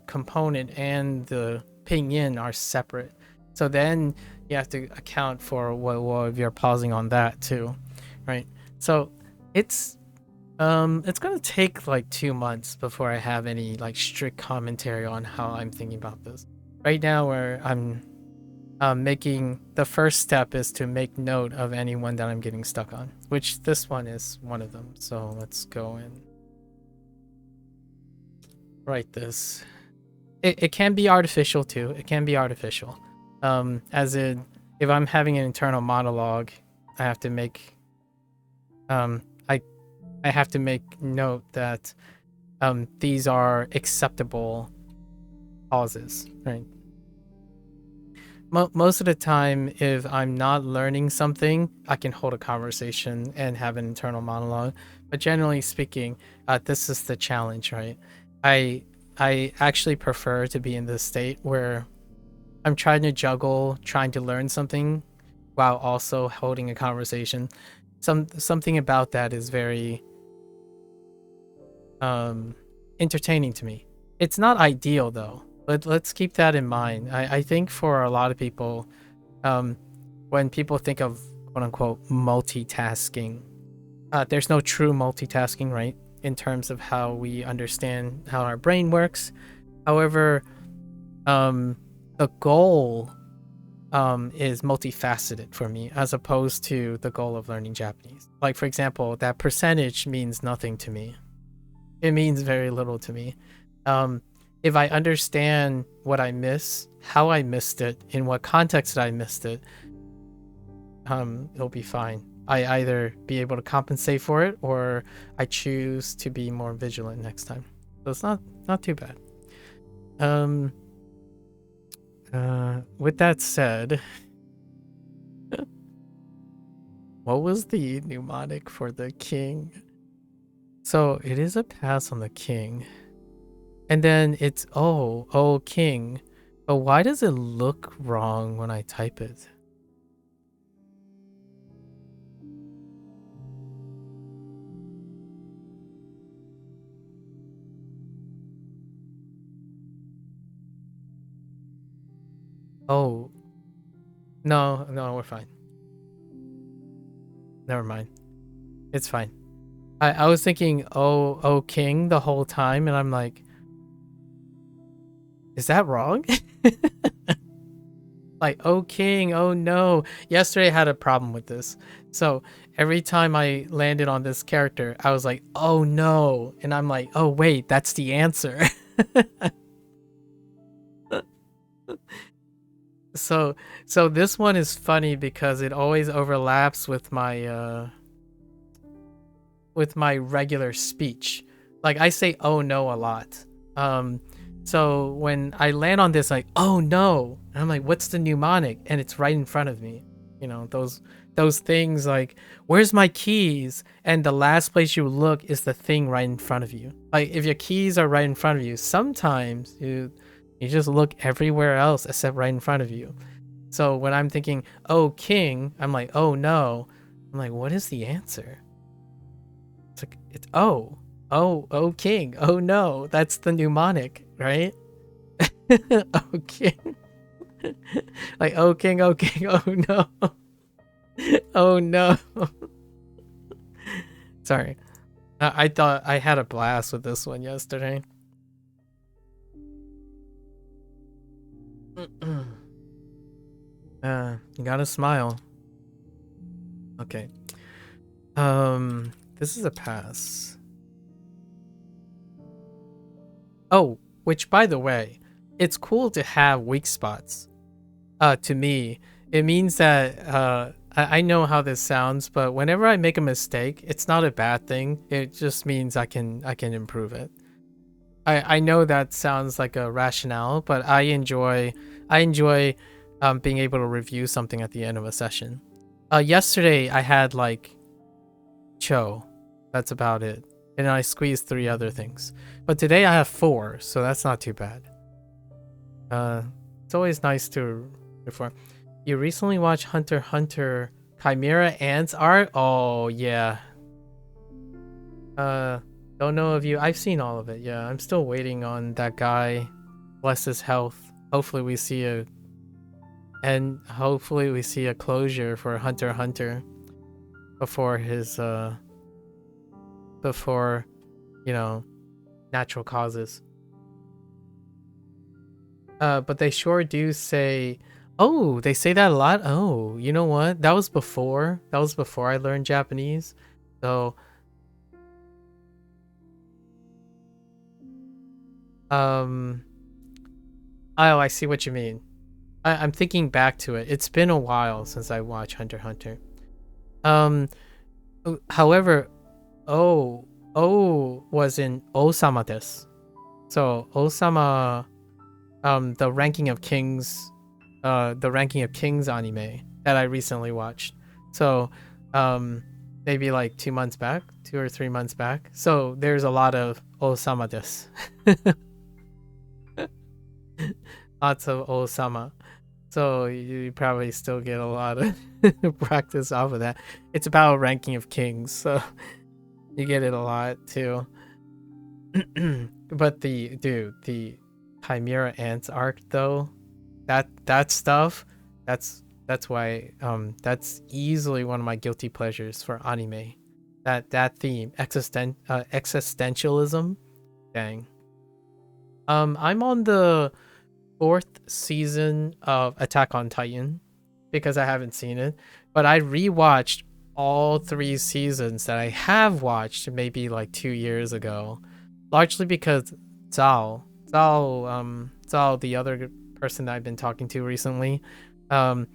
and the pinyin are separate. So then you have to account for what if you're pausing on that too, right? So it's gonna take like 2 months before I have any like strict commentary on how I'm thinking about this. Right now, where I'm making the first step is to make note of anyone that I'm getting stuck on, which this one is one of them. So let's go and write this. It can be artificial too. It can be artificial. As in, if I'm having an internal monologue, I have to make I have to make note that these are acceptable pauses, right? Most of the time, if I'm not learning something, I can hold a conversation and have an internal monologue. But generally speaking, this is the challenge, right? I actually prefer to be in this state where I'm trying to juggle, trying to learn something while also holding a conversation. Something about that is very entertaining to me. It's not ideal though, but let's keep that in mind. I think for a lot of people, when people think of quote unquote multitasking, there's no true multitasking, right? In terms of how we understand how our brain works. However, the goal is multifaceted for me, as opposed to the goal of learning Japanese. Like, for example, that percentage means nothing to me. It means very little to me. If I understand what I miss, how I missed it, in what context I missed it, it'll be fine. I either be able to compensate for it, or I choose to be more vigilant next time. So it's not too bad. With that said, what was the mnemonic for the king? So it is a pass on the king. And then it's oh king. But why does it look wrong when I type it? Oh. No, we're fine. Never mind. It's fine. I was thinking oh king the whole time, and I'm like, is that wrong? Like, oh king, oh no. Yesterday I had a problem with this. So every time I landed on this character, I was like, oh no. And I'm like, oh wait, that's the answer. So this one is funny because it always overlaps with my regular speech. Like, I say oh no a lot. So when I land on this, like, oh no, and I'm like, what's the mnemonic? And it's right in front of me. You know, those those things like, where's my keys? And the last place you look is the thing right in front of you. Like if your keys are right in front of you, sometimes you just look everywhere else except right in front of you. So when I'm thinking, oh, king, I'm like, oh no. I'm like, what is the answer? It's like, it's oh, king. Oh no, that's the mnemonic, right? Oh, king. Like, oh, king, oh no. Oh no. Sorry. I thought I had a blast with this one yesterday. You gotta smile. Okay. This is a pass. Oh, which by the way, it's cool to have weak spots. To me, it means that I know how this sounds, but whenever I make a mistake, it's not a bad thing. It just means I can improve it. I know that sounds like a rationale, but I enjoy being able to review something at the end of a session. Yesterday I had like Cho, that's about it, and I squeezed 3 other things. But today I have 4, so that's not too bad. It's always nice to reform. You recently watched Hunter x Hunter Chimera Ants art? Oh yeah. Don't know if you. I've seen all of it. Yeah, I'm still waiting on that guy. Bless his health. Hopefully we see a closure for Hunter x Hunter before his before, you know, natural causes. But they sure do say, oh, they say that a lot. Oh, you know what? That was before I learned Japanese. So oh, I see what you mean. I'm thinking back to it. It's been a while since I watched Hunter x Hunter. However, oh was in Osama desu. So Osama, the Ranking of Kings anime that I recently watched. So, maybe like 2 months back, 2 or 3 months back. So there's a lot of Osama desu. Lots of Osama. So you probably still get a lot of practice off of that. It's about Ranking of Kings, so you get it a lot too. But the Chimera Ants arc though, that stuff, that's why that's easily one of my guilty pleasures for anime. That theme, existentialism, dang. I'm on the 4th season of Attack on Titan because I haven't seen it, but I rewatched all 3 seasons that I have watched maybe like 2 years ago, largely because Zao, the other person that I've been talking to recently, I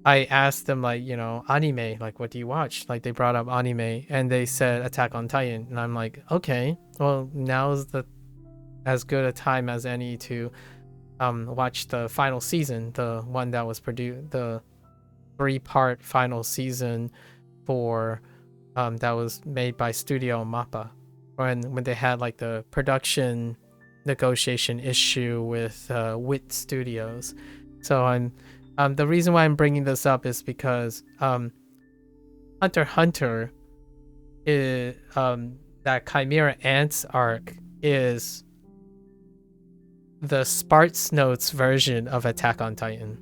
asked them, like, you know, anime, like, what do you watch? Like, they brought up anime and they said Attack on Titan, and I'm like, okay, well, now's as good a time as any to watch the final season, the one that was produced, the 3-part final season for that was made by Studio Mappa, when they had like the production negotiation issue with Wit Studios. So I'm the reason why I'm bringing this up is because Hunter x Hunter is that Chimera Ants arc is the Sparks Notes version of Attack on Titan.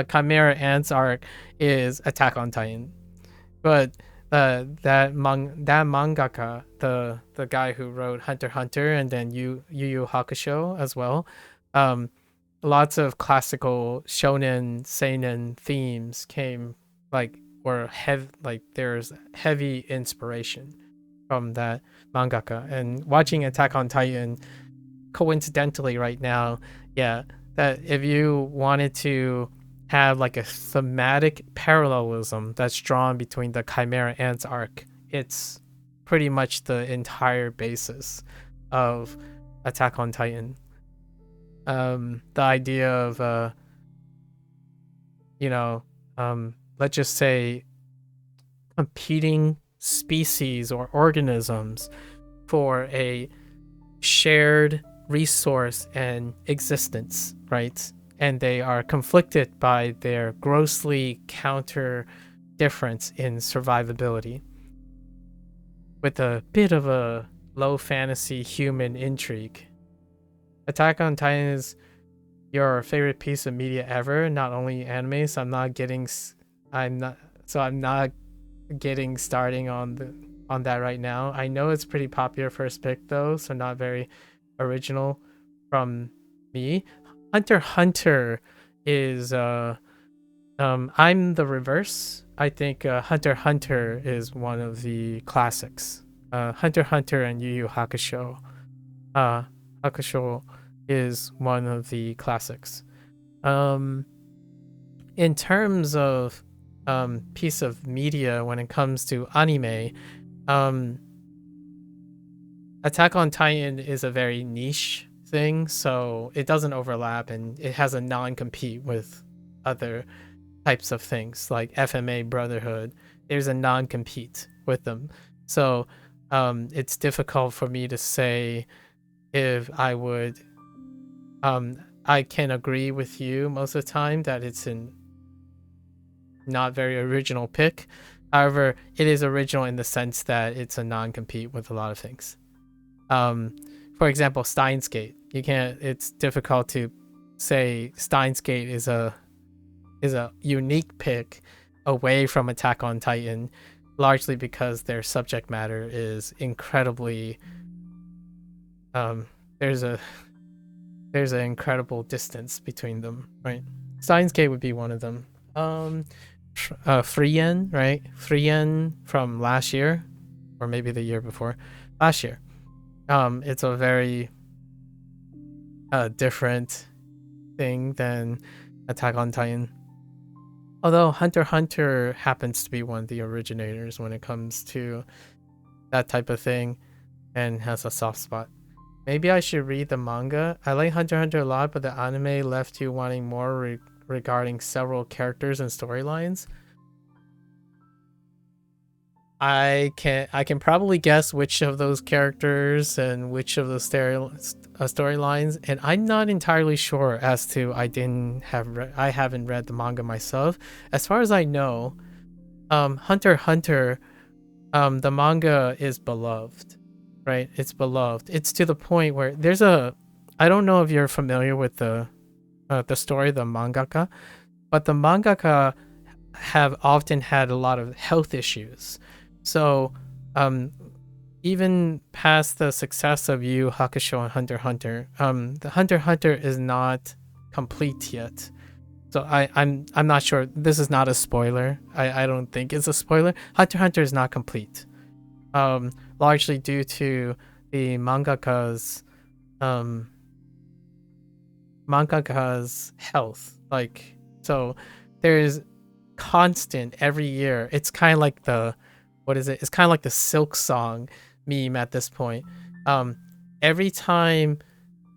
Chimera Ants arc is Attack on Titan, but that mangaka, the guy who wrote Hunter x Hunter and then Yu Yu Hakusho as well, lots of classical shonen seinen themes came, like, were heavy, like there's heavy inspiration from that mangaka. And watching Attack on Titan, coincidentally right now, yeah, that if you wanted to have like a thematic parallelism that's drawn between the Chimera Ants arc, it's pretty much the entire basis of Attack on Titan. The idea of you know, let's just say competing species or organisms for a shared resource and existence, right? And they are conflicted by their grossly counter difference in survivability, with a bit of a low fantasy human intrigue. Attack on Titan is your favorite piece of media ever, not only anime. So I'm not getting starting on that right now. I know it's pretty popular first pick though, so not very original from me. Hunter x Hunter is I'm the reverse. I think Hunter x Hunter is one of the classics. Hunter x Hunter and Yu Yu Hakusho. Hakusho is one of the classics. In terms of piece of media when it comes to anime, Attack on Titan is a very niche thing, so it doesn't overlap and it has a non-compete with other types of things like FMA Brotherhood. There's a non-compete with them, so it's difficult for me to say if I would. I can agree with you most of the time that it's an not very original pick. However, it is original in the sense that it's a non-compete with a lot of things. For example, Steins Gate. You can't. It's difficult to say Steins Gate is a unique pick away from Attack on Titan, largely because their subject matter is incredibly. There's an incredible distance between them, right? Steins Gate would be one of them. Frien, right? Frien from last year, or maybe the year before, last year. It's a very different thing than Attack on Titan. Although Hunter x Hunter happens to be one of the originators when it comes to that type of thing and has a soft spot. Maybe I should read the manga. I like Hunter x Hunter a lot, but the anime left you wanting more regarding several characters and storylines. I can probably guess which of those characters and which of those storylines, and I'm not entirely sure as to. I haven't read the manga myself. As far as I know, Hunter x Hunter, the manga is beloved, right? It's beloved. It's to the point where there's a. I don't know if you're familiar with the story of the mangaka, but the mangaka have often had a lot of health issues. So, even past the success of Yu Yu Hakusho and Hunter x Hunter, the Hunter x Hunter is not complete yet. So I'm not sure. This is not a spoiler. I don't think it's a spoiler. Hunter x Hunter is not complete, largely due to the mangaka's health. Like, so there's constant every year. It's kind of like the. What is it? It's kind of like the Silk Song meme at this point. Every time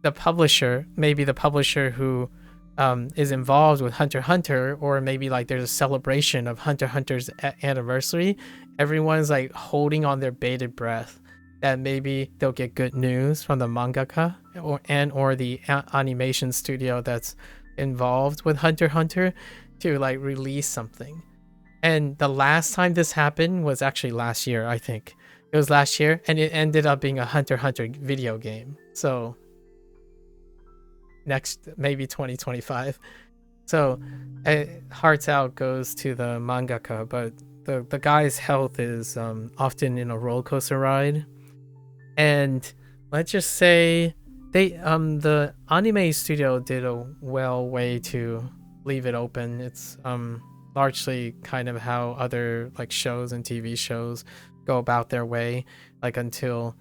the publisher, maybe the publisher who is involved with Hunter x Hunter, or maybe like there's a celebration of Hunter x Hunter's anniversary, everyone's like holding on their bated breath that maybe they'll get good news from the mangaka or the animation studio that's involved with Hunter x Hunter to like release something. And the last time this happened was actually last year, I think. It was last year, and it ended up being a Hunter x Hunter video game. So, next, maybe 2025. So, hearts out goes to the mangaka, but the guy's health is often in a roller coaster ride. And let's just say the anime studio did a well way to leave it open. It's largely kind of how other like shows and TV shows go about their way, like until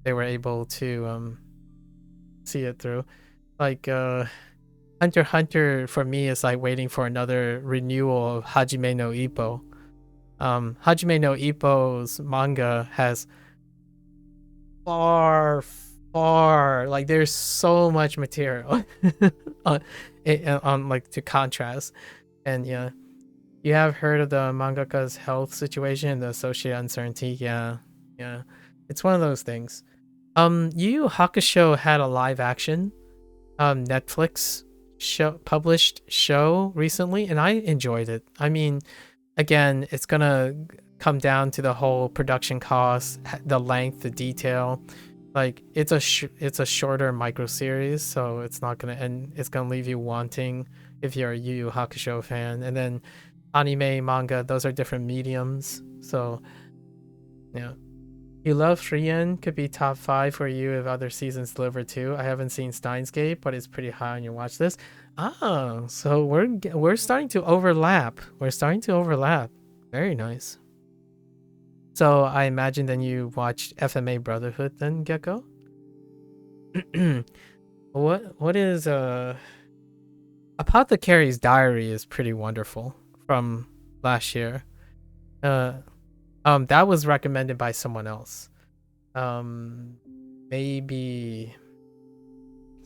they were able to see it through. Like Hunter x Hunter for me is like waiting for another renewal of Hajime no Ippo. Hajime no Ippo's manga has far like there's so much material on like to contrast. And yeah, you have heard of the mangaka's health situation and the associated uncertainty. Yeah, yeah, it's one of those things. Yu Yu Hakusho had a live action Netflix published show recently, and I enjoyed it. I mean, again, it's gonna come down to the whole production cost, the length, the detail. Like it's a shorter micro series, so it's not gonna, and it's gonna leave you wanting if you're a Yu Yu Hakusho fan. And then anime, manga, those are different mediums. So yeah. You love Frien could be top 5 for you if other seasons deliver too. I haven't seen Steins Gate, but it's pretty high on your watch list. Ah, so we're starting to overlap. We're starting to overlap. Very nice. So I imagine then you watched FMA Brotherhood then, Gecko? What is Apothecary's Diary is pretty wonderful from last year. That was recommended by someone else. Maybe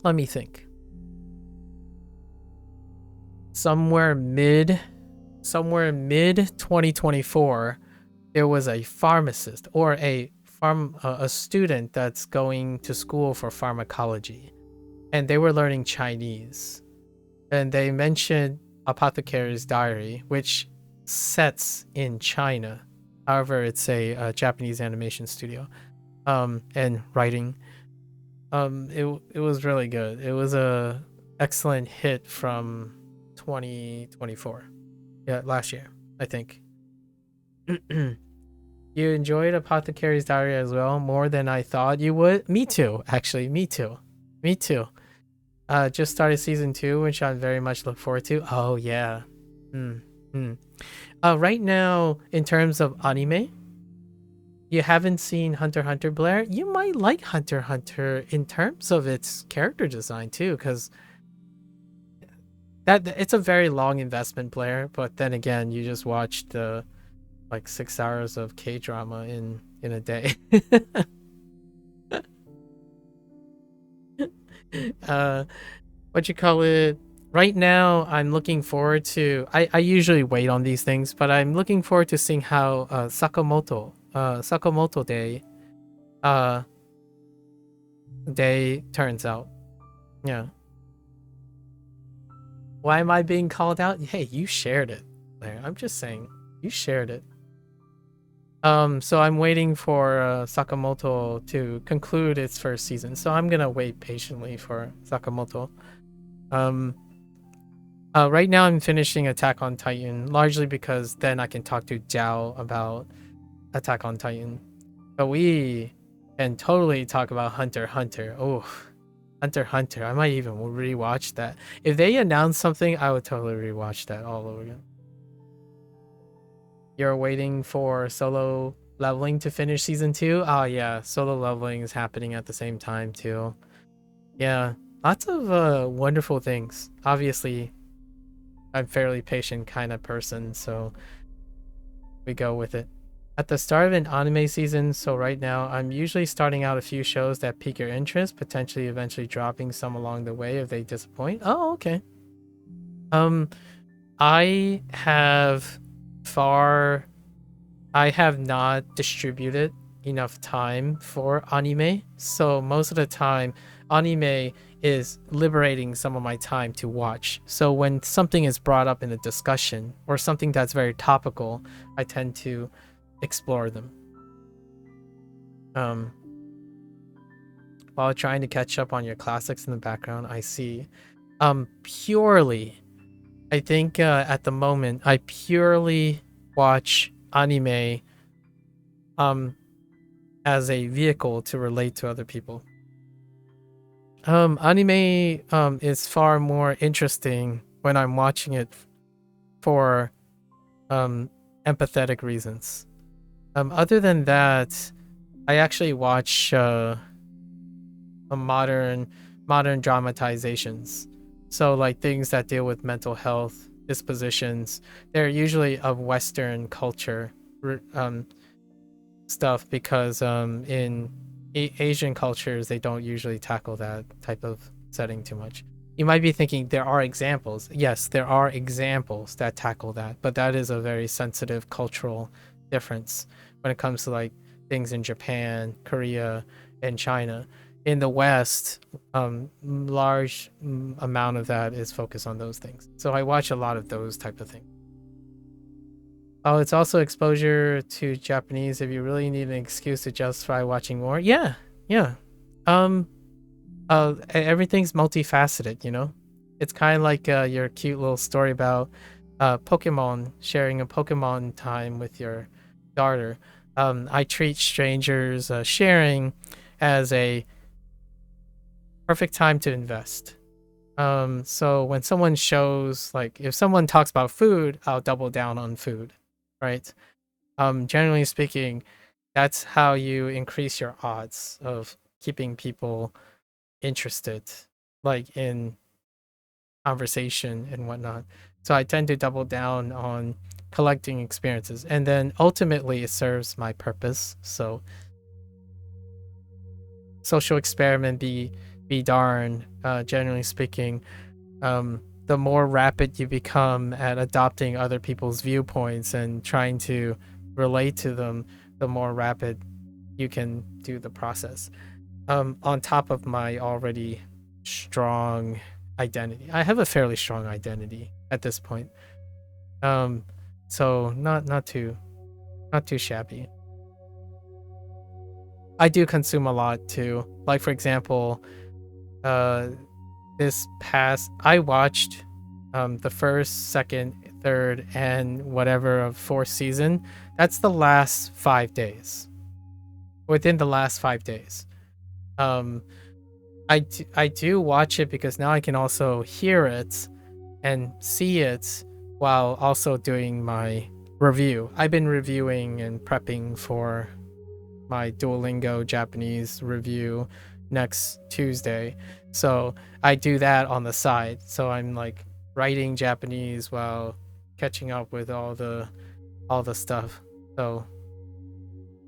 let me think. Somewhere mid 2024, there was a pharmacist or a student that's going to school for pharmacology, and they were learning Chinese, and they mentioned Apothecary's Diary, which sets in China. However, it's a Japanese animation studio, and writing. It was really good. It was a excellent hit from 2024. Yeah, last year, I think. You enjoyed Apothecary's Diary as well, more than I thought you would. Me too, actually. Me too. Just started season 2, which I very much look forward to. Oh yeah. Right now, in terms of anime, you haven't seen Hunter x Hunter, Blair. You might like Hunter x Hunter in terms of its character design too, because it's a very long investment, Blair. But then again, you just watched like 6 hours of K-drama in a day. What you call it? Right now, I'm looking forward to. I usually wait on these things, but I'm looking forward to seeing how Sakamoto Day turns out. Yeah. Why am I being called out? Hey, you shared it, Blair. I'm just saying, you shared it. So I'm waiting for Sakamoto to conclude its first season. So I'm gonna wait patiently for Sakamoto. Right now I'm finishing Attack on Titan, largely because then I can talk to Jiao about Attack on Titan. But we can totally talk about Hunter x Hunter. Oh, Hunter x Hunter. I might even rewatch that. If they announce something, I would totally rewatch that all over again. You're waiting for Solo Leveling to finish season 2? Oh yeah, Solo Leveling is happening at the same time too. Yeah, lots of wonderful things. Obviously, I'm fairly patient kind of person, so we go with it. At the start of an anime season, so right now, I'm usually starting out a few shows that pique your interest, potentially eventually dropping some along the way if they disappoint. Oh, okay. I have not distributed enough time for anime, so most of the time, anime is liberating some of my time to watch. So when something is brought up in a discussion or something that's very topical, I tend to explore them. While trying to catch up on your classics in the background, I see. Purely, I think at the moment, I purely watch anime as a vehicle to relate to other people. Anime is far more interesting when I'm watching it for empathetic reasons. Other than that, I actually watch modern dramatizations. So like things that deal with mental health, dispositions. They're usually of Western culture stuff, because in Asian cultures they don't usually tackle that type of setting too much. You might be thinking there are examples. Yes, there are examples that tackle that, but that is a very sensitive cultural difference when it comes to like things in Japan, Korea, and China. In the West, large amount of that is focused on those things. So I watch a lot of those type of things. Oh, it's also exposure to Japanese if you really need an excuse to justify watching more. Yeah, yeah. Um, everything's multifaceted, you know? It's kind of like your cute little story about Pokemon, sharing a Pokemon time with your daughter. I treat strangers sharing as a perfect time to invest. So when someone shows, like, if someone talks about food, I'll double down on food, right? Generally speaking, that's how you increase your odds of keeping people interested, like in conversation and whatnot. So I tend to double down on collecting experiences, and then ultimately it serves my purpose. So social experiment be darned. Generally speaking, the more rapid you become at adopting other people's viewpoints and trying to relate to them, the more rapid you can do the process. On top of my already strong identity, I have a fairly strong identity at this point. So not too shabby. I do consume a lot too. Like for example, this past I watched the first, second, third, and whatever of fourth season. That's the last 5 days. Within the last 5 days. I do watch it because now I can also hear it and see it while also doing my review. I've been reviewing and prepping for my Duolingo Japanese review next Tuesday. So I do that on the side. So I'm like writing Japanese while catching up with all the stuff. So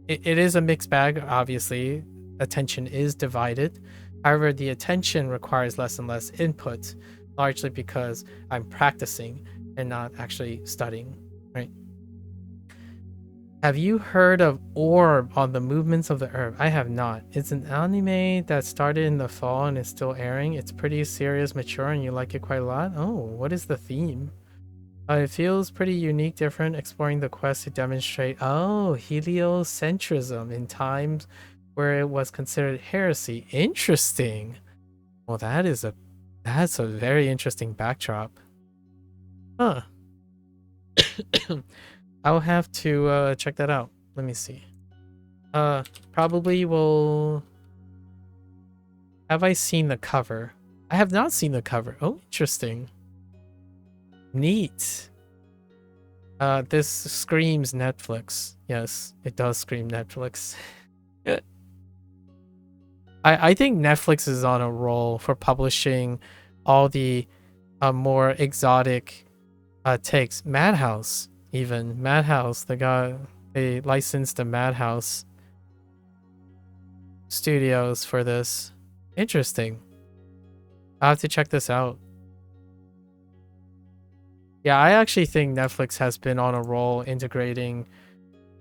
it is a mixed bag, obviously. Attention is divided. However, the attention requires less and less input, largely because I'm practicing and not actually studying, right? Have you heard of Orb on the Movements of the Earth? I have not. It's an anime that started in the fall and is still airing. It's pretty serious, mature, and you like it quite a lot. Oh, what is the theme? It feels pretty unique, different, exploring the quest to demonstrate, heliocentrism in times where it was considered heresy. Interesting. Well, that's a very interesting backdrop. Huh. I'll have to check that out. Let me see. Probably will. Have I seen the cover? I have not seen the cover. Oh, interesting. Neat. This screams Netflix. Yes, it does scream Netflix. I think Netflix is on a roll for publishing all the more exotic takes. Madhouse, even. Madhouse, they licensed the Madhouse Studios for this. Interesting. I'll have to check this out. Yeah, I actually think Netflix has been on a roll integrating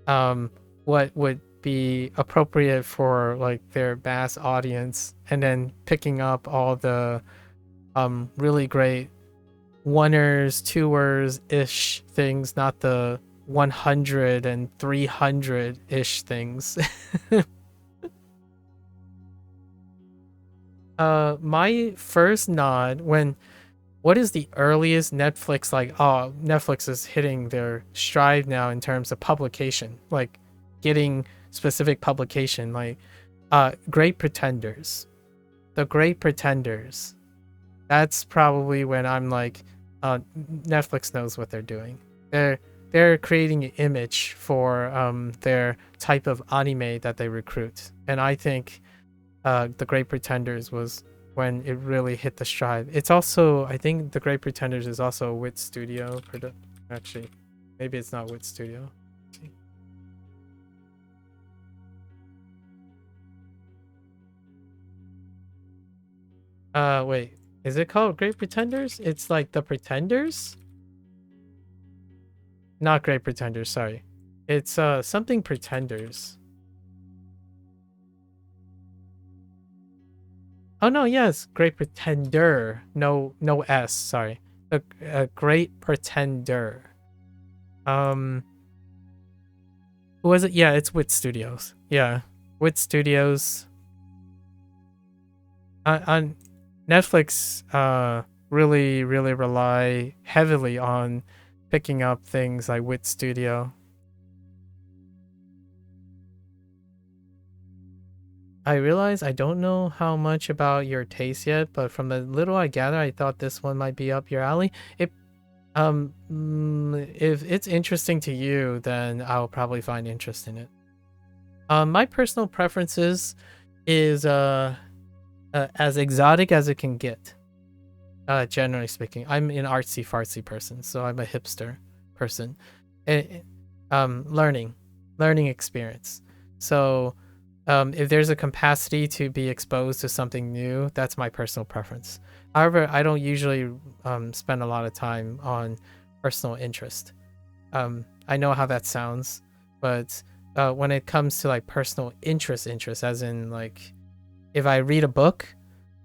what would be appropriate for like their mass audience and then picking up all the really great oneers, twoers ish things, not the 100 and 300 ish things. My first nod when what is the earliest Netflix, like, oh, Netflix is hitting their stride now in terms of publication, like getting specific publication, like Great Pretenders. The Great Pretenders. That's probably when I'm like, Netflix knows what they're doing. They're creating an image for their type of anime that they recruit. And I think The Great Pretenders was when it really hit the stride. It's also, I think The Great Pretenders is also a Wit Studio actually, maybe it's not Wit Studio. Wait. Is it called Great Pretenders? It's like The Pretenders? Not Great Pretenders, sorry. It's something Pretenders. Oh no, yes, Great Pretender. No S, sorry. A Great Pretender. Who was it? Yeah, it's Wit Studios. Yeah. Wit Studios. On Netflix really rely heavily on picking up things like Wit Studio. I realize I don't know how much about your taste yet, but from the little I gather, I thought this one might be up your alley. If it's interesting to you, then I'll probably find interest in it. My personal preferences is as exotic as it can get. Generally speaking, I'm an artsy fartsy person, so I'm a hipster person. Learning experience. So, if there's a capacity to be exposed to something new, that's my personal preference. However, I don't usually spend a lot of time on personal interest. I know how that sounds, but when it comes to like personal interest, as in like if I read a book,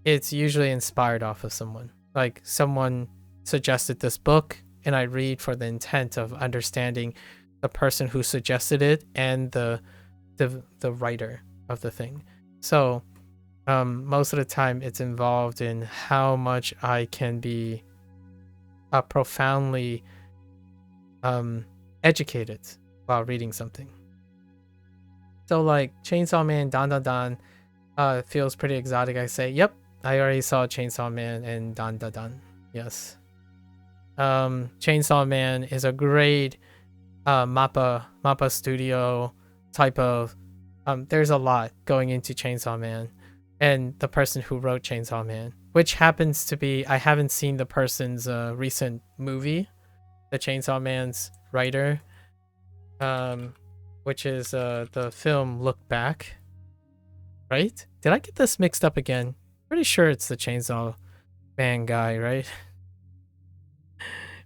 it's usually inspired off of someone. Like someone suggested this book, and I read for the intent of understanding the person who suggested it and the writer of the thing. So most of the time it's involved in how much I can be profoundly educated while reading something. So like Chainsaw Man Dan Dan Dan feels pretty exotic. I say, yep, I already saw Chainsaw Man and Dan Dan Dan. Yes. Chainsaw Man is a great Mappa Studio type of there's a lot going into Chainsaw Man and the person who wrote Chainsaw Man, which happens to be, I haven't seen the person's recent movie, the Chainsaw Man's writer, which is the film Look Back, right? Did I get this mixed up again? Pretty sure it's the Chainsaw Man guy, right?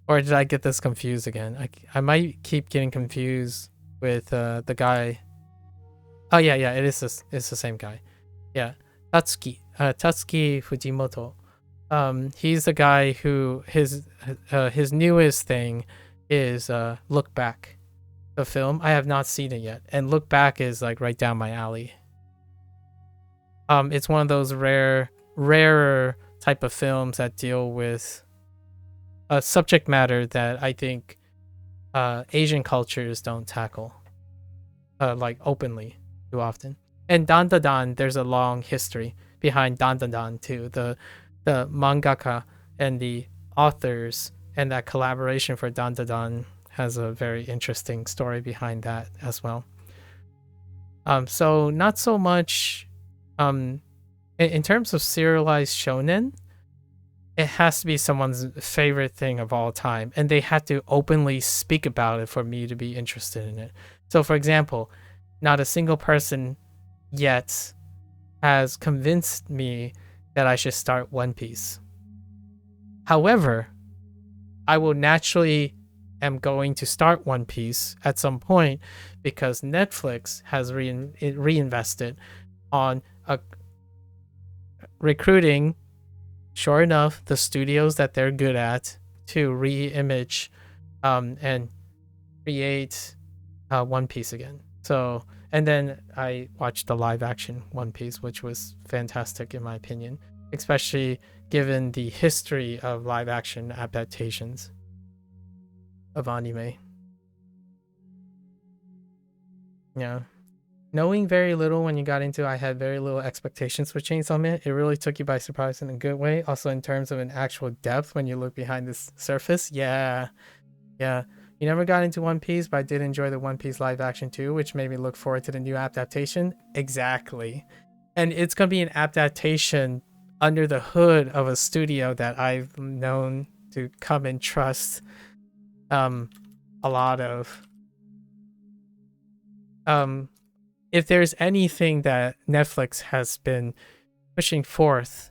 Or did I get this confused again? I might keep getting confused with the guy. Oh yeah, it's the same guy. Yeah, Tatsuki Fujimoto. He's the guy who his newest thing is Look Back, the film. I have not seen it yet, and Look Back is like right down my alley. It's one of those rarer type of films that deal with a subject matter that I think Asian cultures don't tackle like openly too often. And Dan Dan Dan, there's a long history behind Dan Dan Dan too. The mangaka and the authors and that collaboration for Dan Dan Dan has a very interesting story behind that as well. So not so much in terms of serialized shonen, it has to be someone's favorite thing of all time, and they had to openly speak about it for me to be interested in it. So for example, not a single person yet has convinced me that I should start One Piece. However, I will naturally am going to start One Piece at some point because Netflix has reinvested on recruiting, sure enough, the studios that they're good at to re-image and create One Piece again. So, and then I watched the live action One Piece, which was fantastic in my opinion, especially given the history of live action adaptations of anime. Yeah. Knowing very little when you got into, I had very little expectations for Chainsaw Man. It really took you by surprise in a good way. Also in terms of an actual depth when you look behind the surface. Yeah. You never got into One Piece, but I did enjoy the One Piece live action too, which made me look forward to the new adaptation. Exactly. And it's going to be an adaptation under the hood of a studio that I've known to come and trust a lot of. If there's anything that Netflix has been pushing forth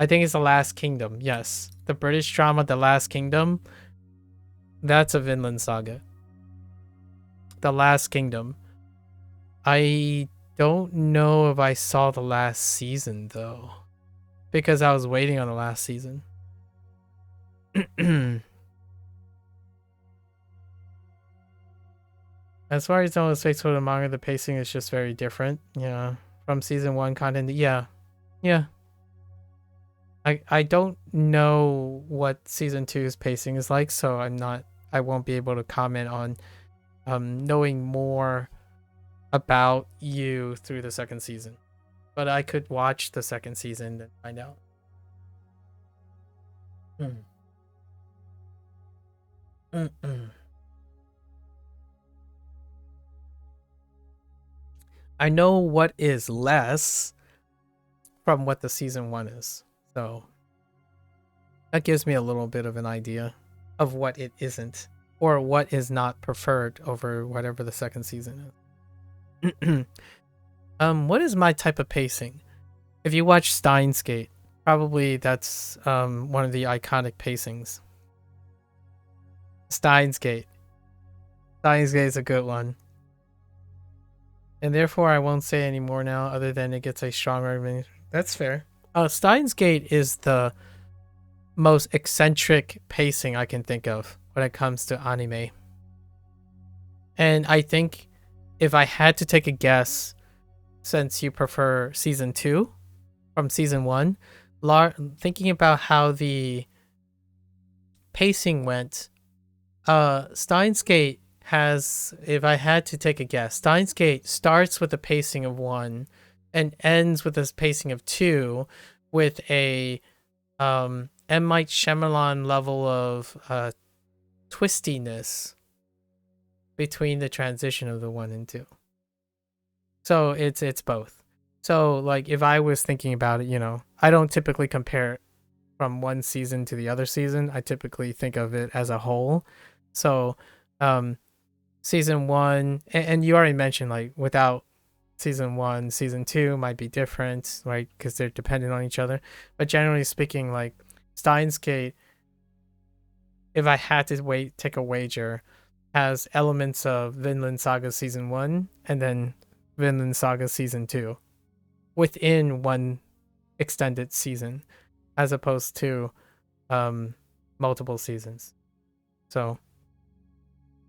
I think it's The Last Kingdom. Yes, the British drama The Last Kingdom. That's a Vinland Saga. The Last Kingdom. I don't know if I saw the last season though, because I was waiting on the last season. As far as no space for the manga, the pacing is just very different. Yeah, from season 1 content. Yeah. I don't know what season 2's pacing is like, so I won't be able to comment on knowing more about you through the second season. But I could watch the second season and find out. I know what is less from what the season 1 is. So that gives me a little bit of an idea of what it isn't, or what is not preferred over whatever the second season is. What is my type of pacing? If you watch Steins Gate, probably that's one of the iconic pacings. Steins Gate. Steins Gate is a good one. And therefore I won't say any more now other than it gets a strong recommendation. That's fair. Steins Gate is the most eccentric pacing I can think of when it comes to anime. And I think if I had to take a guess, since you prefer season 2 from season 1, thinking about how the pacing went, Steins Gate has, if I had to take a guess, Steins Gate starts with a pacing of 1 and ends with a pacing of 2 with a M. Night Shyamalan level of twistiness between the transition of the 1 and 2. So it's both. So like if I was thinking about it, you know, I don't typically compare it from one season to the other season. I typically think of it as a whole. So season 1, and you already mentioned like without season 1, season 2 might be different, right? Because they're dependent on each other. But generally speaking, like Steins Gate, if I had to take a wager, has elements of Vinland Saga season 1 and then Vinland Saga season 2 within one extended season, as opposed to multiple seasons. So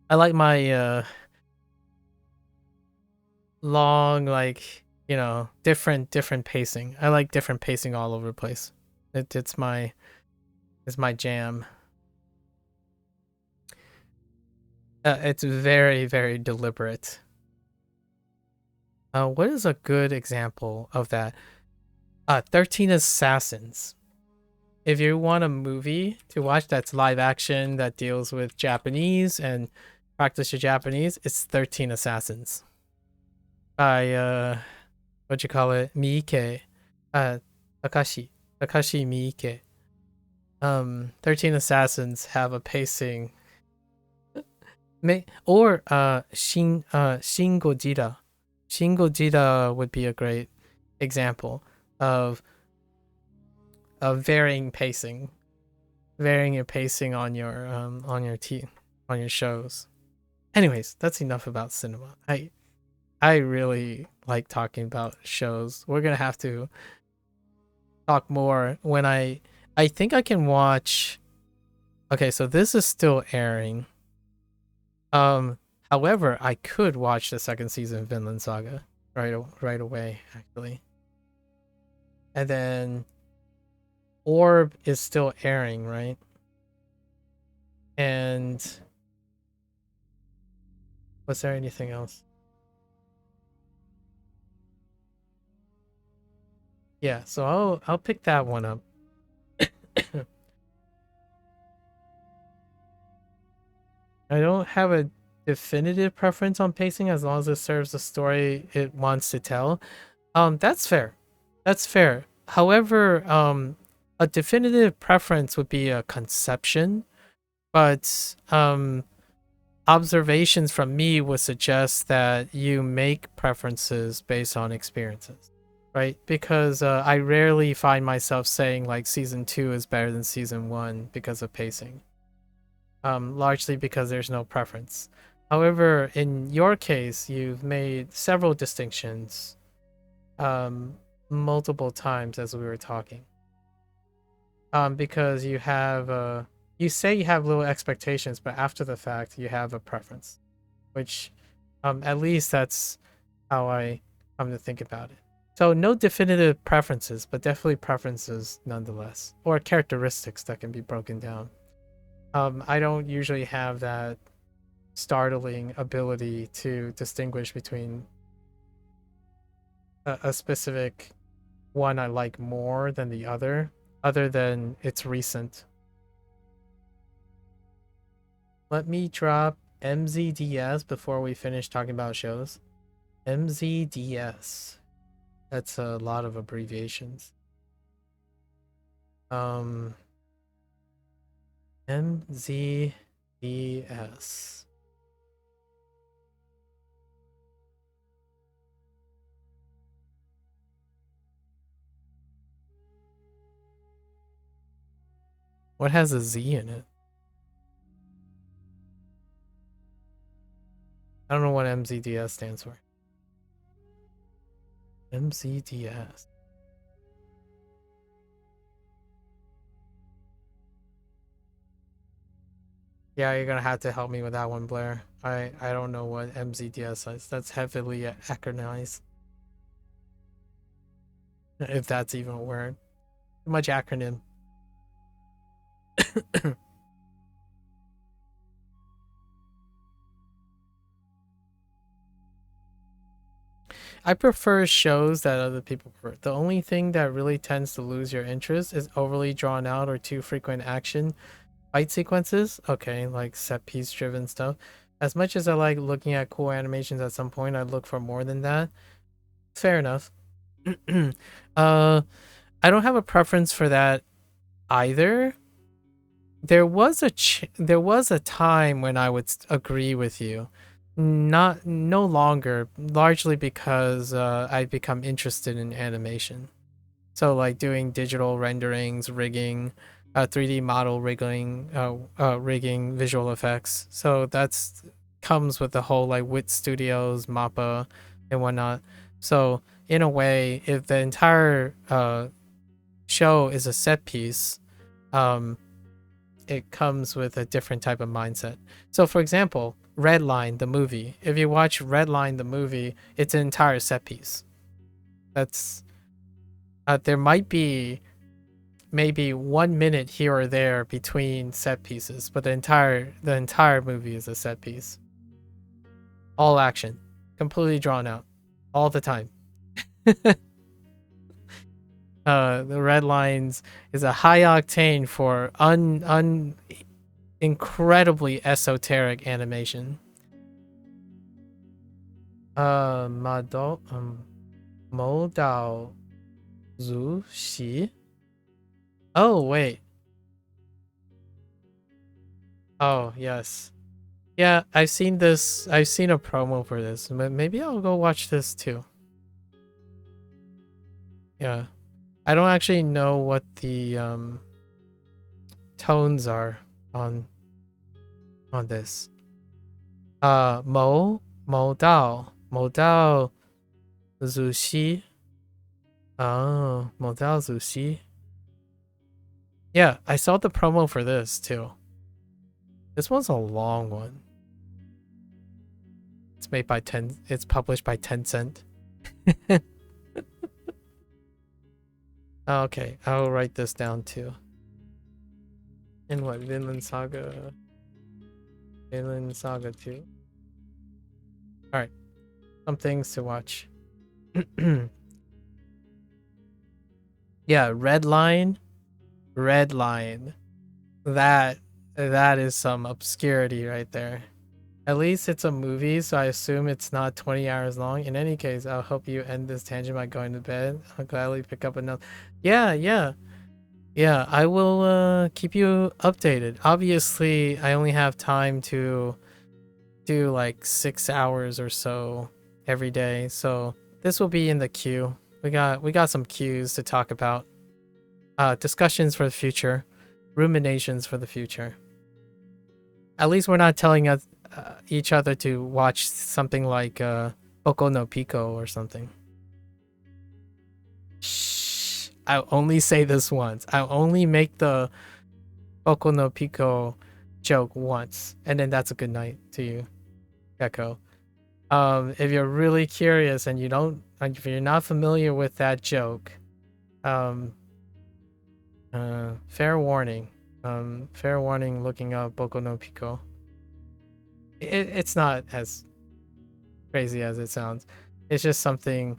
I like my long, like, you know, different pacing. I like different pacing all over the place. It's my jam. It's very, very deliberate. What is a good example of that? 13 Assassins. If you want a movie to watch that's live action, that deals with Japanese and practice your Japanese, it's 13 Assassins. By, what you call it? Miike. Takashi Miike. 13 Assassins have a pacing. Or Shin Gojira. Shin Gojira would be a great example of varying pacing, varying your pacing on your shows. Anyways, that's enough about cinema. I really like talking about shows. We're gonna have to talk more when I think I can watch. Okay, so this is still airing. However, I could watch the second season of Vinland Saga right away, actually. And then Orb is still airing, right? And was there anything else? Yeah, so I'll pick that one up. I don't have a definitive preference on pacing as long as it serves the story it wants to tell. That's fair. That's fair. However, a definitive preference would be a conception, but observations from me would suggest that you make preferences based on experiences. right? Because I rarely find myself saying like season 2 is better than season 1 because of pacing. Largely because there's no preference. However, in your case, you've made several distinctions multiple times as we were talking. Because you have you say you have little expectations, but after the fact you have a preference, which at least that's how I come to think about it. So no definitive preferences, but definitely preferences nonetheless, or characteristics that can be broken down. I don't usually have that startling ability to distinguish between a specific one I like more than the other than it's recent. Let me drop MZDS before we finish talking about shows. MZDS. That's a lot of abbreviations. MZDS. What has a Z in it? I don't know what MZDS stands for. MZDS. Yeah, you're gonna have to help me with that one, Blair. I don't know what MZDS is. That's heavily acronymized. If that's even a word. Too much acronym. I prefer shows that other people prefer. The only thing that really tends to lose your interest is overly drawn out or too frequent action fight sequences. Okay, like set piece driven stuff. As much as I like looking at cool animations at some point, I'd look for more than that. Fair enough. I don't have a preference for that either. There was a time when I would agree with you. No longer, largely because I've become interested in animation. So like doing digital renderings, rigging, 3D model rigging, rigging visual effects. So that's comes with the whole like Wit Studios, MAPPA, and whatnot. So in a way, if the entire show is a set piece, it comes with a different type of mindset. So for example, Redline the movie. If you watch Redline the movie, it's an entire set piece. That's there might be maybe 1 minute here or there between set pieces, but the entire movie is a set piece. All action, completely drawn out, all the time. The Red Lines is a high octane for incredibly esoteric animation. Modao Zu Xi. Oh wait. Oh yes. Yeah, I've seen this. I've seen a promo for this. Maybe I'll go watch this too. Yeah. I don't actually know what the tones are on this. Mo Dao Zu Xi. Oh, Mo Dao Zu Xi. Yeah, I saw the promo for this too. This one's a long one. It's made by it's published by Tencent. Okay, I'll write this down too. And what, Vinland Saga 2. Alright. Some things to watch. Yeah, Red Line. That is some obscurity right there. At least it's a movie, so I assume it's not 20 hours long. In any case, I'll help you end this tangent by going to bed. I'll gladly pick up another. Yeah, I will keep you updated. Obviously, I only have time to do like 6 hours or so every day, so this will be in the queue. We got some cues to talk about. Discussions for the future, ruminations for the future. At least we're not telling us each other to watch something like Boku no Pico or something. Shh. I'll only say this once. I'll only make the Boku no Pico joke once, and then that's a good night to you, Gecko. If you're really curious and if you're not familiar with that joke, fair warning. Fair warning. Looking up Boku no Pico. It's not as crazy as it sounds. It's just something.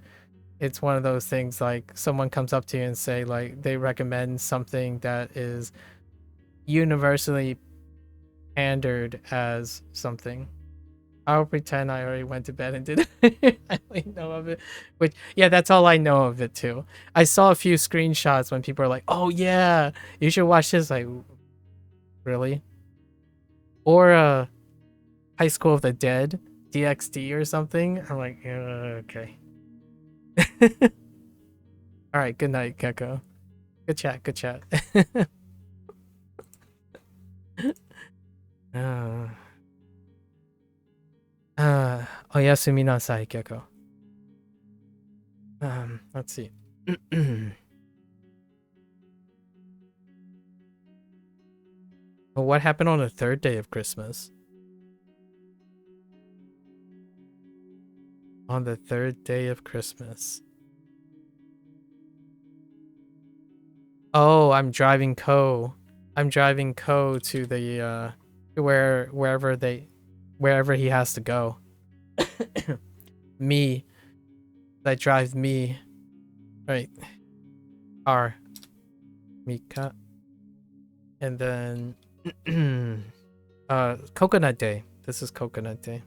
It's one of those things like someone comes up to you and say like they recommend something that is universally pandered as something. I'll pretend I already went to bed and didn't really know of it. Which, yeah, that's all I know of it too. I saw a few screenshots when people are like, "Oh yeah, you should watch this." Like, really? Or High School of the Dead, DxD or something. I'm like, okay. All right. Good night, Gecko. Good chat. Good chat. Oyasumi nasai, Gecko. Let's see. Well, what happened on the third day of Christmas? On the third day of Christmas. Oh, I'm driving Ko. I'm driving Ko to the wherever he has to go. Me. That drives me. Right. R. Mika. And then Coconut Day. This is Coconut Day.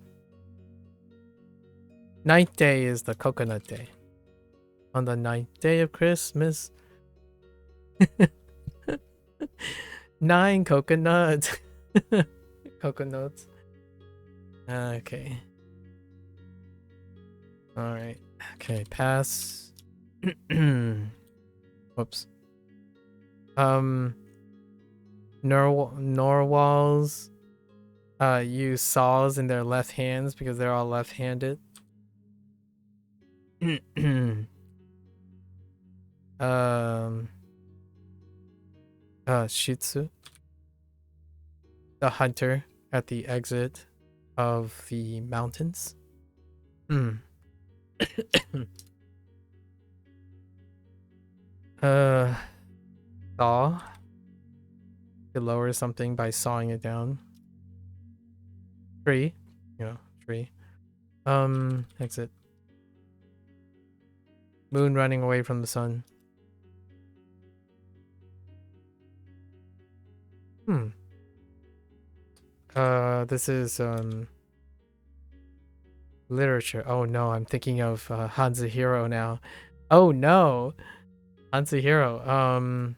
9th day is the Coconut Day. On the 9th day of Christmas. 9 coconuts. Coconuts. Okay. Alright. Okay, pass. Whoops. Narwhals use saws in their left hands because they're all left-handed. Shitsu, the hunter at the exit of the mountains. Saw. You lower something by sawing it down. Tree. Yeah, tree. Exit. Moon running away from the sun. This is literature. Oh no, I'm thinking of Hanzuhiro now. Oh no, Hanzuhiro.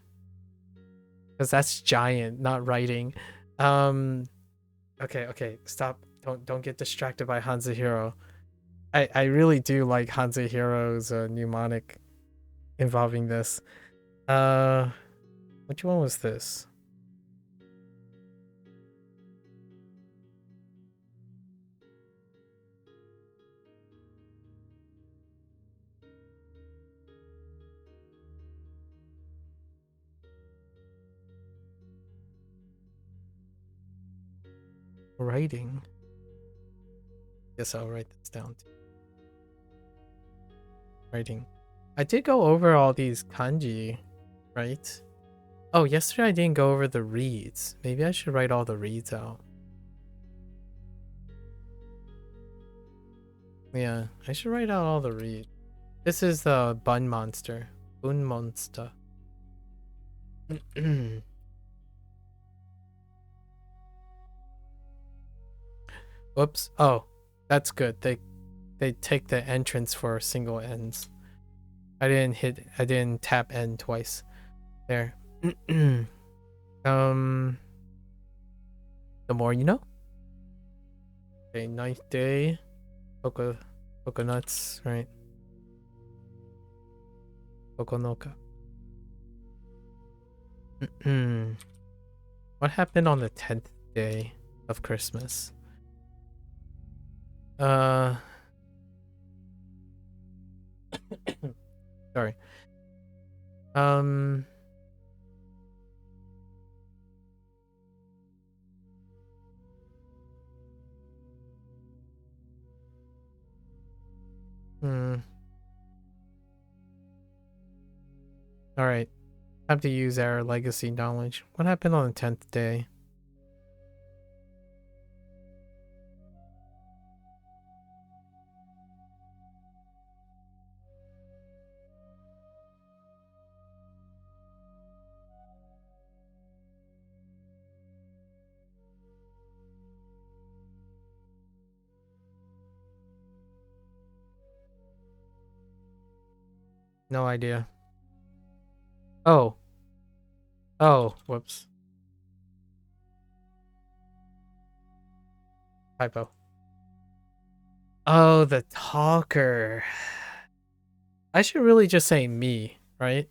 Because that's giant, not writing. Okay, stop. Don't get distracted by Hanzuhiro. I really do like Hanzuhiro's mnemonic involving this. Which one was this? Writing. Guess I'll write this down too. Writing. I did go over all these kanji, right? Oh, yesterday I didn't go over the reads. Maybe I should write all the reads out. Yeah, I should write out all the reads. This is the bun monster. Bun monster. Whoops. Oh, that's good. They take the entrance for single ends. I didn't tap end twice. There. The more you know. Okay, 9th day. Coconuts, right? Kokonoka. What happened on the 10th day of Christmas? Sorry. All right. Have to use our legacy knowledge. What happened on the 10th day? No idea. Oh. Oh, whoops. Typo. Oh, the talker. I should really just say me, right?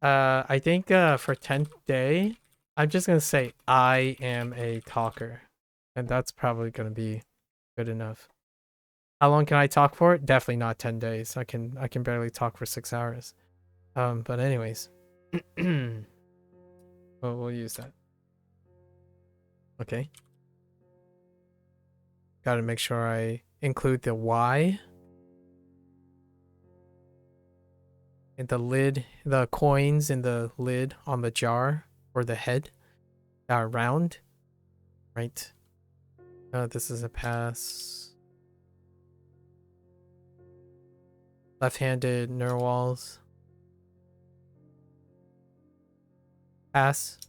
I think for 10th day, I'm just gonna say I am a talker. And that's probably gonna be good enough. How long can I talk for? Definitely not 10 days. I can barely talk for 6 hours. But anyways. we'll use that. Okay. Gotta make sure I include the Y. And the lid, the coins in the lid on the jar or the head are round. Right. This is a pass. Left-handed narwhals. Pass.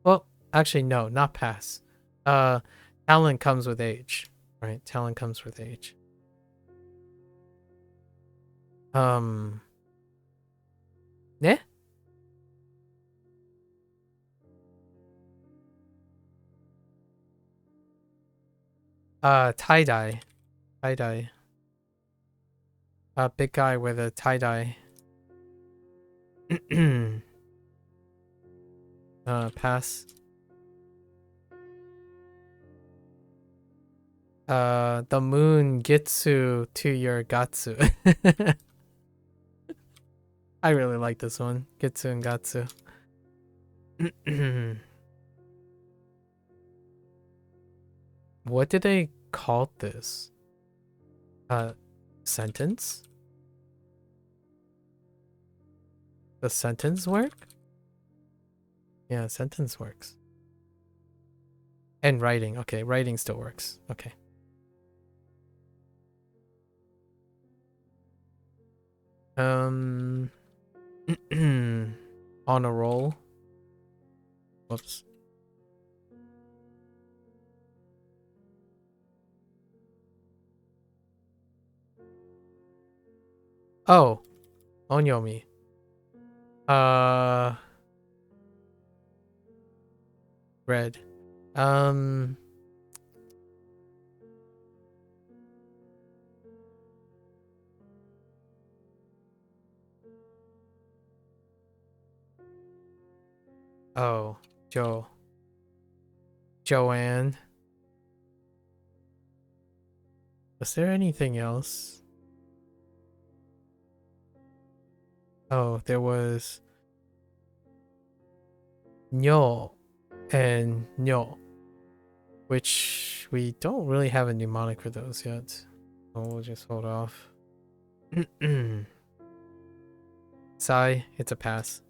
Well, actually, no, not pass. Talent comes with age. Right? Talent comes with age. Ne? Tie-dye. Tie-dye. Big guy with a tie-dye. Pass. The moon Gitsu to your Gatsu. I really like this one. Gitsu and Gatsu. What did they call this? Sentence? The sentence work? Yeah, sentence works. And writing. Okay, writing still works. Okay. On a roll. Whoops. Oh. Onyomi. Red. Oh, Joanne. Was there anything else? Oh, there was Nyo and Nyo, which we don't really have a mnemonic for those yet. So we'll just hold off. Sai, it's a pass.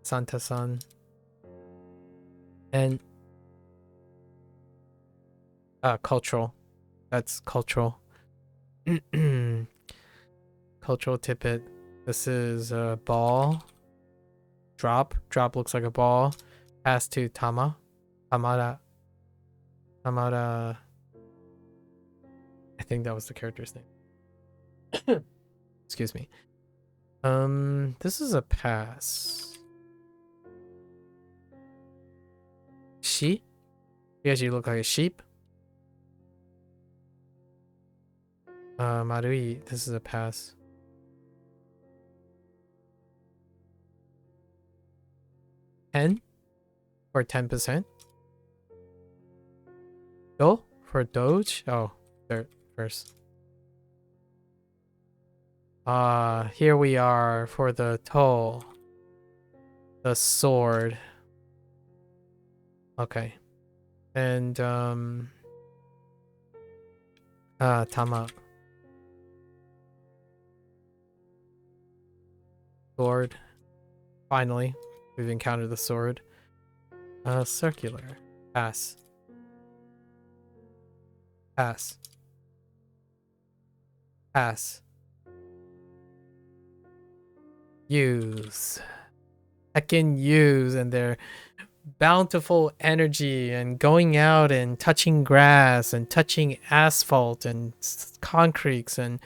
Santa-san. And cultural. That's cultural. Cultural tippet. This is a ball. Drop. Drop looks like a ball. Pass to Tama. Tamara. I think that was the character's name. Excuse me. This is a pass. She? Because you look like a sheep. Marui, this is a pass. $10 for 10%. Do for Doge? Oh, third first. Here we are for the toe. The sword. Okay. And Tama. Sword. Finally, we've encountered the sword. Circular. Pass. Pass. Pass. Use. I can use, and their bountiful energy and going out and touching grass and touching asphalt and concretes and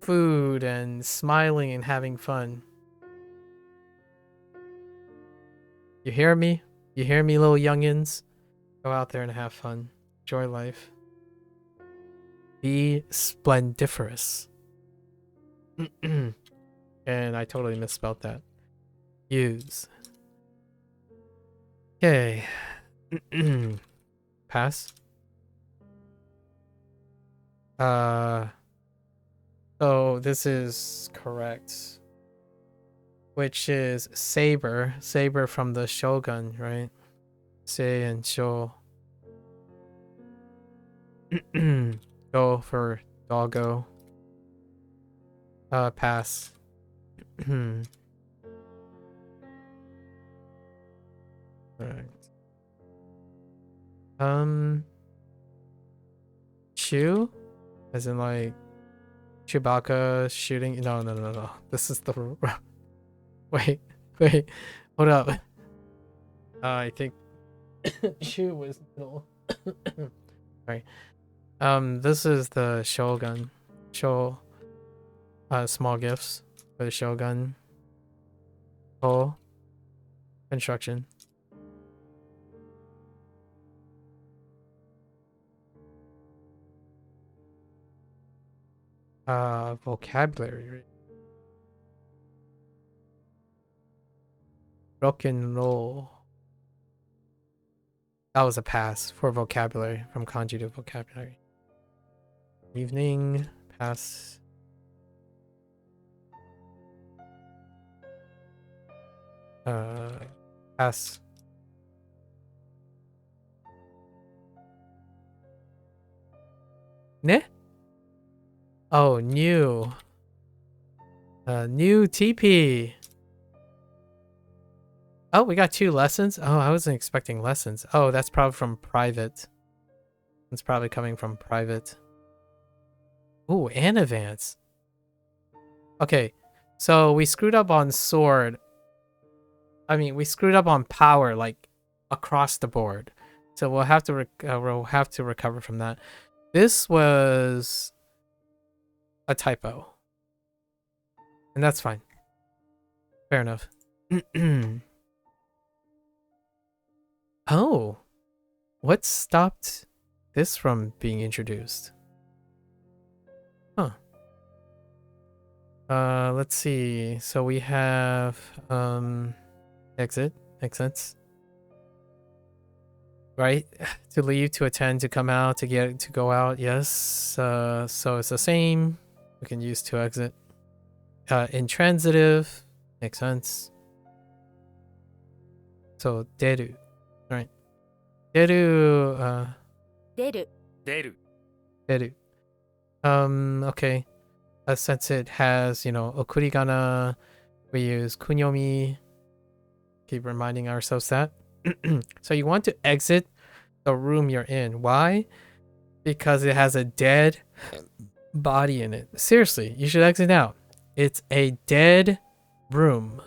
food and smiling and having fun. You hear me? You hear me, little youngins? Go out there and have fun. Enjoy life. Be splendiferous. And I totally misspelled that. Use. Okay. Pass. So this is correct. Which is saber. Saber from the Shogun, right? Sei and Sho. Go for doggo. Pass. Alright. Chew? As in like Chewbacca shooting? No. This is the wait. Hold up. I think Chew was middle. Sorry. This is the Shogun. Small gifts for the Shogun. Oh. Construction. Vocabulary. Rock and roll. That was a pass for vocabulary, from kanji to vocabulary. Evening, pass. Pass. Ne? Oh, new. New TP. Oh, we got 2 lessons? Oh, I wasn't expecting lessons. Oh, that's probably from private. It's probably coming from private. Ooh, and advance. Okay, so we screwed up on sword. I mean, we screwed up on power, like, across the board. So we'll have to recover from that. This was a typo. And that's fine. Fair enough. Oh, what stopped this from being introduced? Huh. Let's see. So we have exit. Makes sense. Right? To leave, to attend, to come out, to go out. Yes. So it's the same. We can use to exit. Intransitive. Makes sense. So deru. Right. Deru. Deru. Okay. Since it has, okurigana, we use kunyomi. Keep reminding ourselves that. So you want to exit the room you're in. Why? Because it has a dead body in it. Seriously, you should exit out. It's a dead room.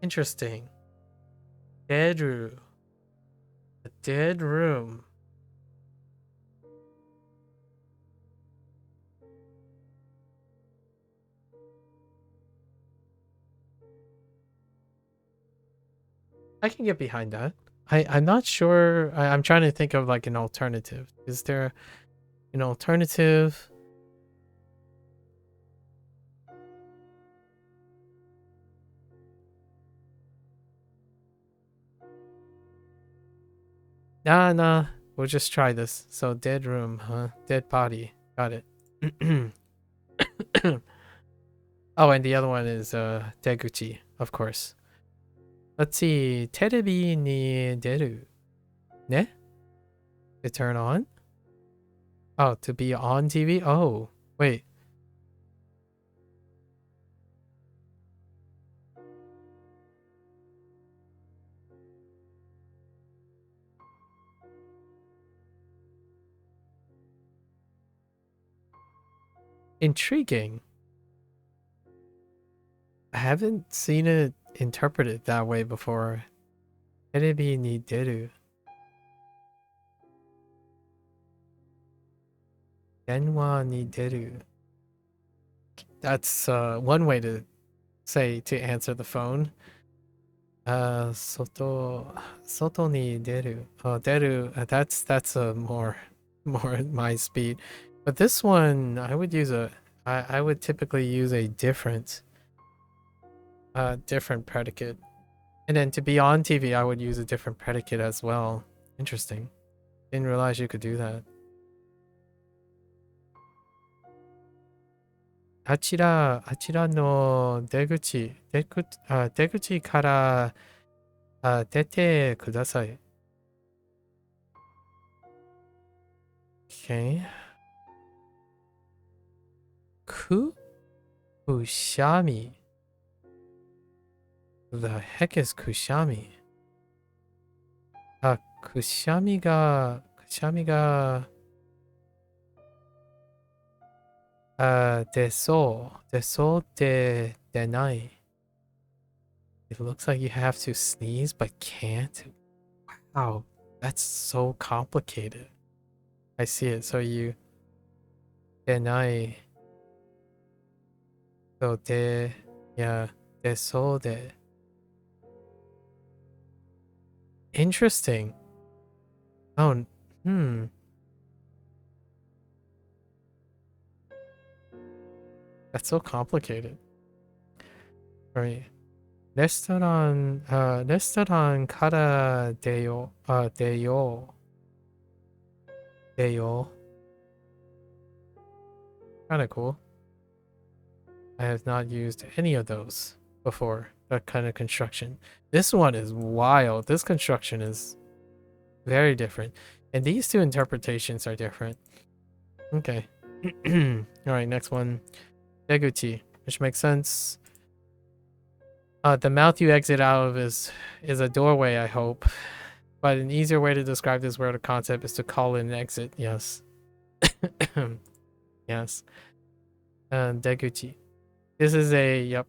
Interesting. Dead room. A dead room. I can get behind that. I'm not sure. I'm trying to think of like an alternative. Is there an alternative? Nah. We'll just try this. So dead room, huh? Dead body. Got it. Oh, and the other one is Deguchi, of course. Let's see. Terebi ni deru. Ne? To turn on? Oh, to be on TV? Oh, wait. Intriguing. I haven't seen it interpreted that way before. Terebi ni deru. Denwa ni deru. That's one way to say to answer the phone. Soto ni deru. Oh, deru. That's a more my speed. But this one, I would use I would typically use a different predicate. And then to be on TV, I would use a different predicate as well. Interesting. Didn't realize you could do that. あちらの出口から出てください。Okay. Kushami. The heck is Kushami? Kushami ga denai. It looks like you have to sneeze but can't. Wow, that's so complicated. I see it. So you denai. So desode. Interesting. Oh, That's so complicated. Right. 레스토랑 가라 돼요. Kind of cool. I have not used any of those before. That kind of construction. This one is wild. This construction is very different. And these two interpretations are different. Okay. Alright, next one. Deguchi, which makes sense. The mouth you exit out of is a doorway, I hope. But an easier way to describe this word or concept is to call it an exit. Yes. Yes. Deguchi. This is a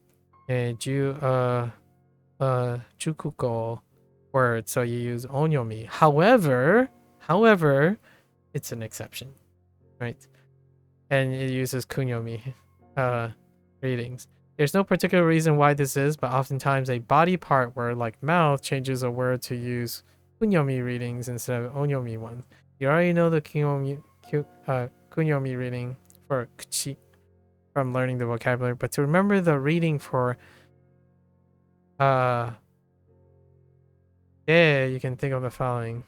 jukuko word, so you use onyomi. However, it's an exception, right? And it uses kunyomi readings. There's no particular reason why this is, but oftentimes a body part word like mouth changes a word to use kunyomi readings instead of onyomi ones. You already know the kunyomi reading for kuchi from learning the vocabulary, but to remember the reading for yeah, you can think of the following.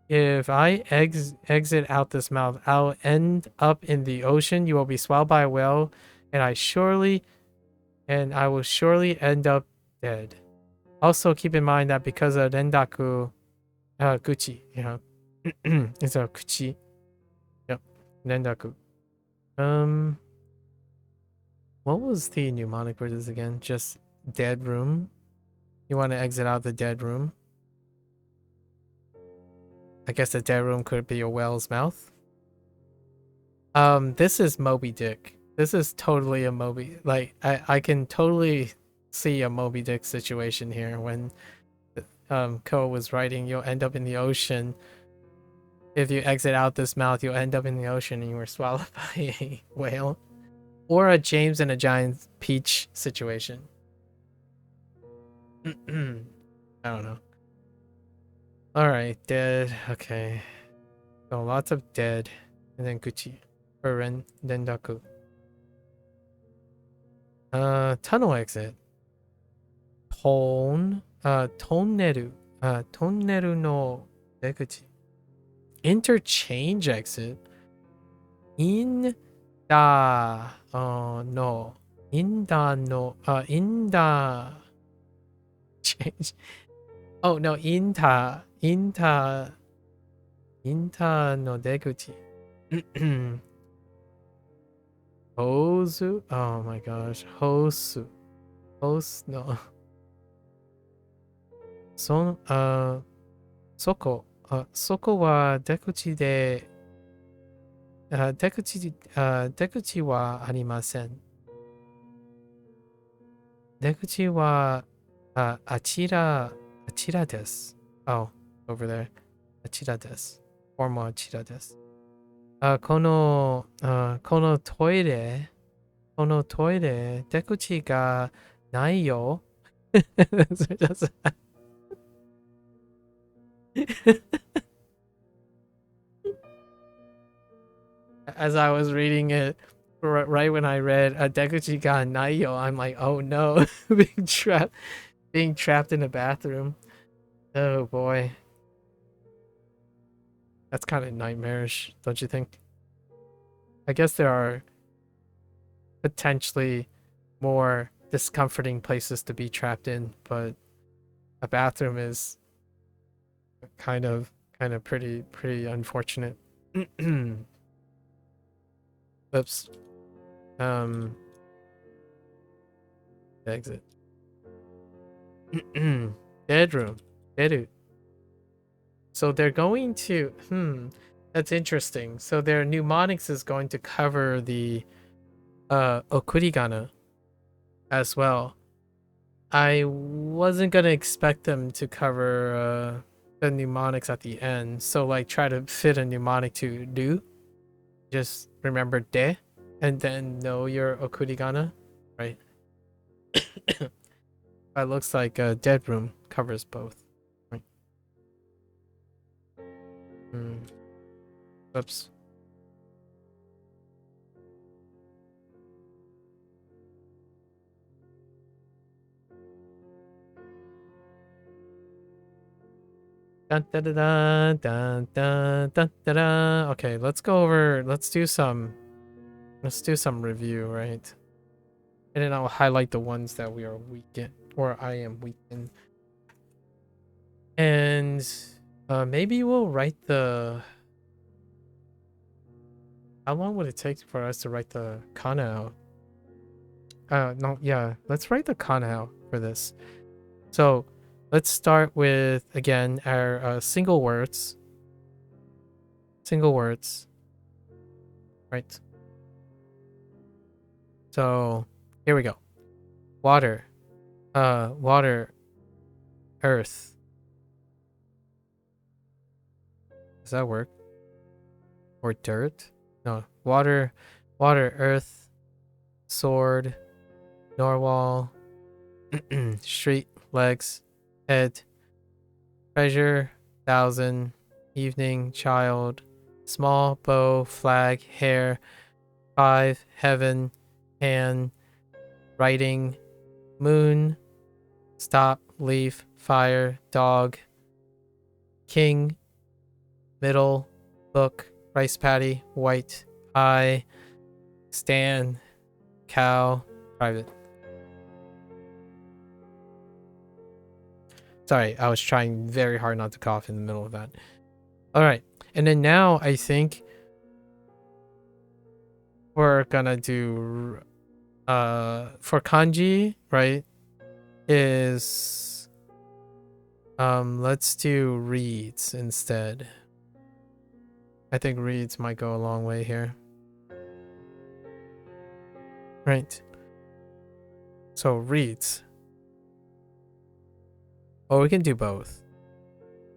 If I exit out this mouth, I'll end up in the ocean. You will be swallowed by a whale, and I will surely end up dead. Also, keep in mind that because of rendaku, guchi, it's a kuchi. Yep, rendaku. What was the mnemonic for this again? Just dead room. You want to exit out the dead room. I guess the dead room could be a whale's mouth. This is Moby Dick. This is totally a Moby. Like I can totally see a Moby Dick situation here when Ko was writing, you'll end up in the ocean. If you exit out this mouth, you'll end up in the ocean and you were swallowed by a whale. Or a James and a Giant Peach situation. I don't know. Alright, dead. Okay. So lots of dead. And then Gucci. Ren, then Daku. Tunnel exit. Tonneru. Tonneru no deguchi. Interchange exit. In da. No. In da no. In da. Change. Oh no. Inta. Inta. Inta no deguchi. Hosu. Oh my gosh. Hosu. Hos. No. Son. Soko. Soko wa dekuchi de. Dekuchi wa arimasen. Dekuchi wa achira desu. Oh, over there. Achira desu. Formal achira desu. Kono toire. Kono toire. Dekuchi ga nai yo. As I was reading it, right when I read Dekuchi ga Naiyo, I'm like, oh no, being trapped in a bathroom. Oh boy, that's kind of nightmarish, don't you think? I guess there are potentially more discomforting places to be trapped in, but a bathroom is kind of pretty unfortunate. Oops. Exit. Bedroom. Bedroom. So they're going to that's interesting. So their mnemonics is going to cover the okurigana as well. I wasn't gonna expect them to cover the mnemonics at the end. So like try to fit a mnemonic to do. Just remember de and then know your okurigana, right? It looks like a dead room covers both. Right? Oops. Dun, dun, dun, dun, dun, dun, dun, dun, dun. Okay, let's go over. Let's do some review, right? And then I'll highlight the ones that we are weak in, or I am weak in. And maybe we'll write the. How long would it take for us to write the kana out? No, yeah, let's write the kana out for this. So let's start with, again, our single words. Single words. Right. So here we go. Water. Water. Earth. Does that work? Or dirt? No. Water. Water. Earth. Sword. Narwhal. Street. Legs. Head. Treasure. 1,000. Evening. Child. Small. Bow. Flag. Hair. 5. Heaven. Hand. Writing. Moon. Stop. Leaf. Fire. Dog. King. Middle. Book. Rice paddy. White. Eye. Stand. Cow. Private. Sorry, I was trying very hard not to cough in the middle of that. All right. And then now I think we're gonna do for kanji, right? Is let's do reads instead. I think reads might go a long way here. Right. So reads. Oh, we can do both.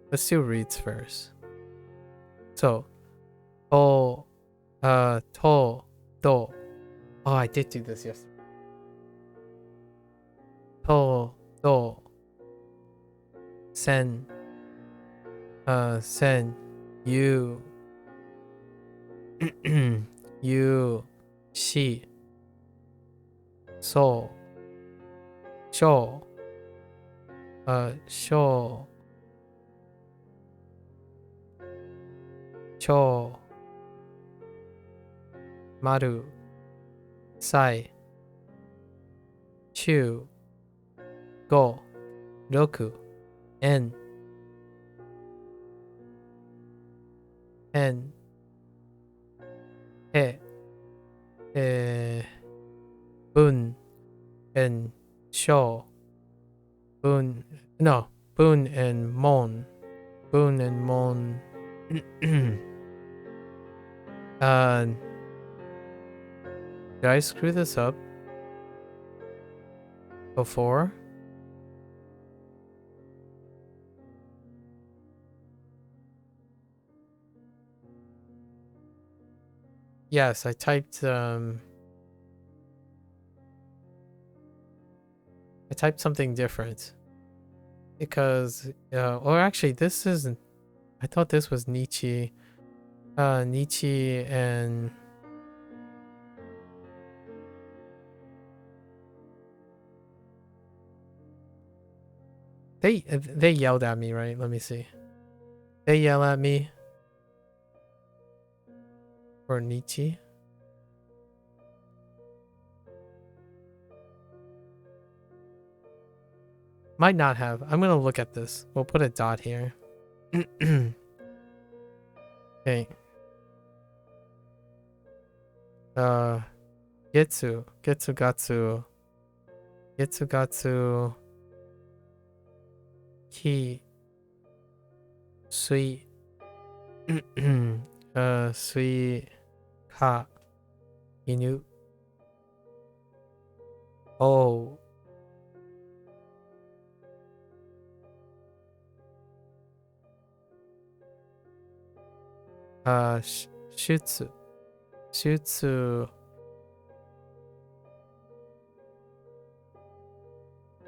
Let's do reads first. So, to, do. Oh, I did do this yesterday. To, do. sen, sen, you, you, she, so, sho, sho, cho, maru, sai, chu, go, roku, en, he, bun, and sho, bun, no, bun and mon, bun and mon. Did I screw this up before? Yes, I typed something different because or actually this isn't. I thought this was Nietzsche. Nietzsche and they yelled at me, right? Let me see. They yell at me for Nietzsche. Might not have. I'm gonna look at this. We'll put a dot here. Okay. Getsu, Getsugatsu, Getsugatsu, Ki, Sui, Sui, Ka, Inu, Oh, Shutsu, Shutsu,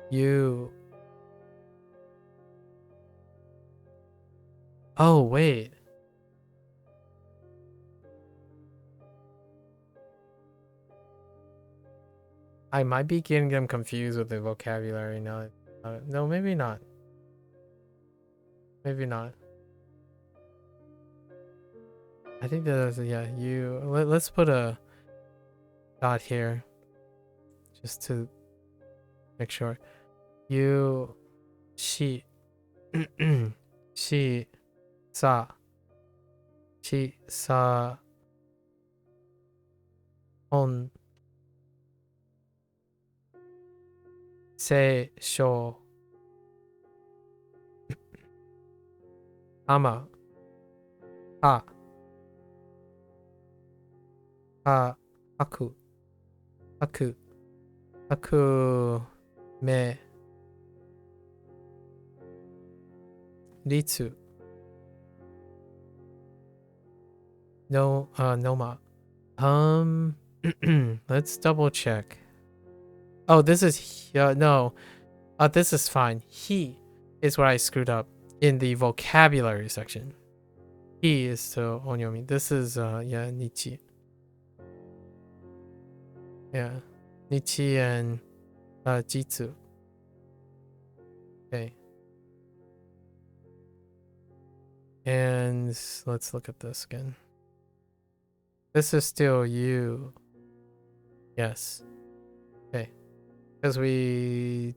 you. Oh, wait. I might be getting them confused with the vocabulary now. No, maybe not. Maybe not. I think that is, yeah, you. Let's put a dot here just to make sure. You, she, she, sa, on, se, sho, ama, ha, haku, me, ritsu, no, noma. Let's double check. Oh, this is no. This is fine. He is what I screwed up in the vocabulary section. He is to onyomi. This is yeah, Nietzsche. Yeah, Nietzsche and Jitsu. Okay. And let's look at this again. This is still you. Yes. Okay. Because we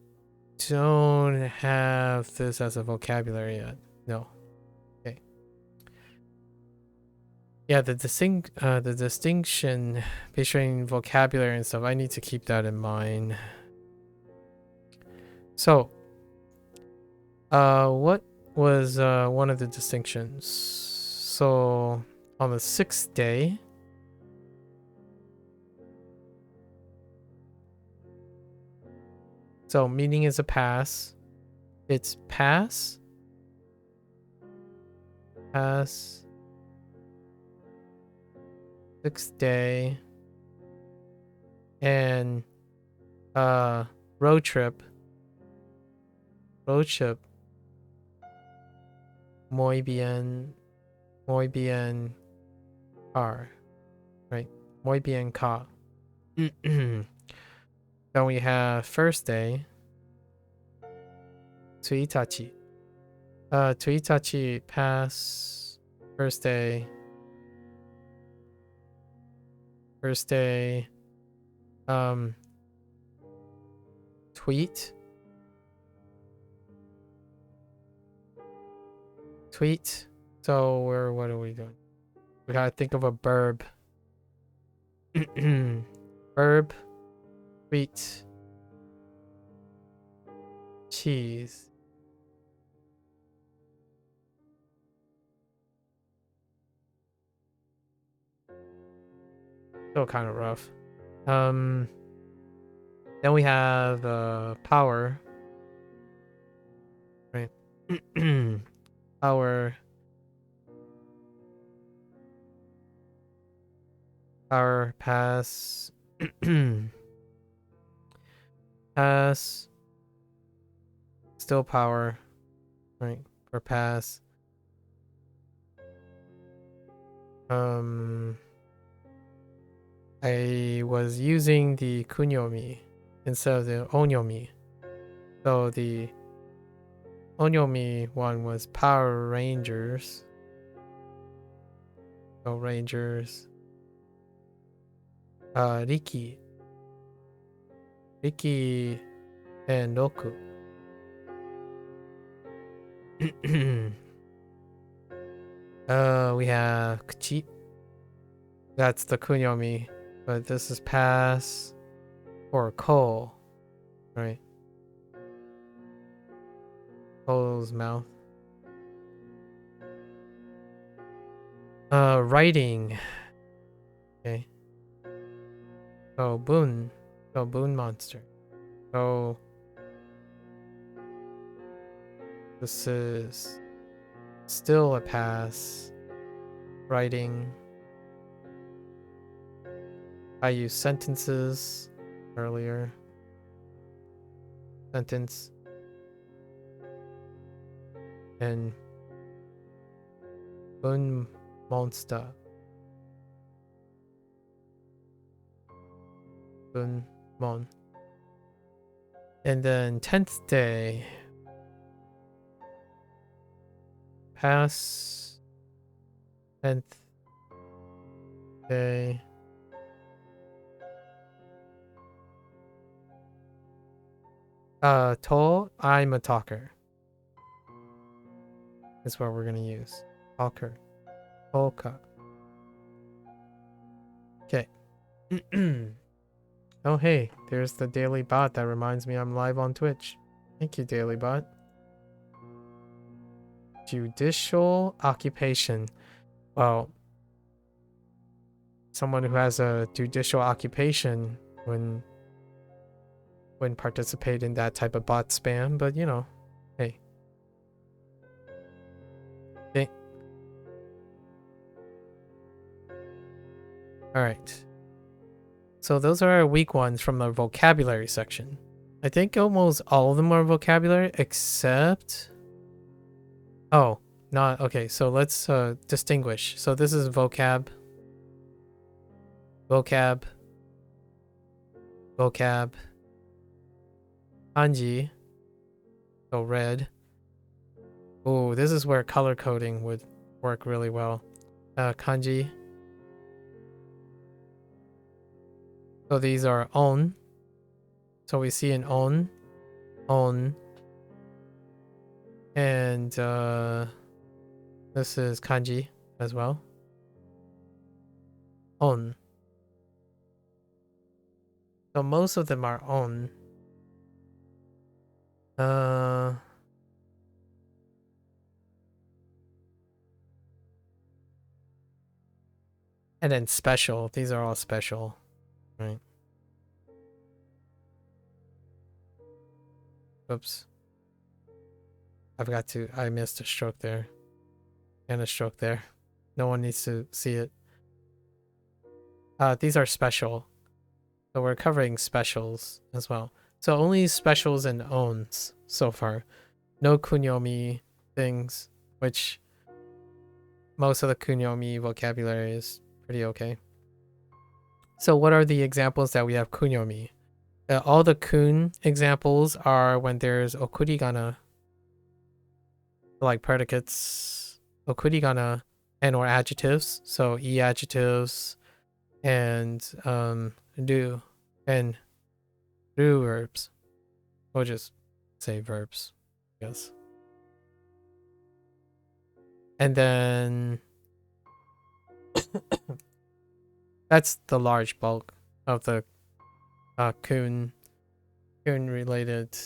don't have this as a vocabulary yet. No. Okay. Yeah, the distinction between vocabulary and stuff, I need to keep that in mind. So, what was one of the distinctions? So, on the 6th day, so meaning is a pass. It's pass, 6th day, and road trip, muy bien car, right? Muy bien ka. Then we have first day. Tsuitachi. Tsuitachi pass. First day. First day. Tweet. Tweet. So what are we doing? We gotta think of a verb. Verb. Tweet. Cheese. Still kind of rough. Then we have power. Right. Power. Power pass. Pass. Still power. Right. For pass. I was using the kunyomi instead of the onyomi. So the onyomi one was Power Rangers. So Rangers. Riki. Riki and Roku. We have Kuchi. That's the kunyomi. But this is pass or Ko, right? Ko's mouth. Writing. Okay. So Boon. So Boon monster. So this is still a pass. Writing. I used sentences earlier. Sentence. And Boon monster. Boon mon. And then 10th day. Pass. 10th day. I'm a talker. Is what we're gonna use. Talker. Toka. Okay. Oh hey, there's the daily bot that reminds me I'm live on Twitch. Thank you, daily bot. Judicial occupation. Well, someone who has a judicial occupation when participate in that type of bot spam, but you know, hey. Okay. Alright. So those are our weak ones from the vocabulary section. I think almost all of them are vocabulary except... Oh, not... Okay, so let's distinguish. So this is vocab. Vocab. Vocab. Kanji. So red. Oh, this is where color coding would work really well. Kanji. So these are on. So we see an on. And this is kanji as well. On. So most of them are on. And then special. These are all special, right? Oops. I missed a stroke there. And a stroke there. No one needs to see it. These are special. So we're covering specials as well. So only specials and owns so far. No kunyomi things, which most of the kunyomi vocabulary is pretty okay. So what are the examples that we have kunyomi? All the kun examples are when there's okurigana, like predicates, okurigana, and or adjectives. So e adjectives and do and do verbs. We'll just say verbs, I guess. And then that's the large bulk of the kun related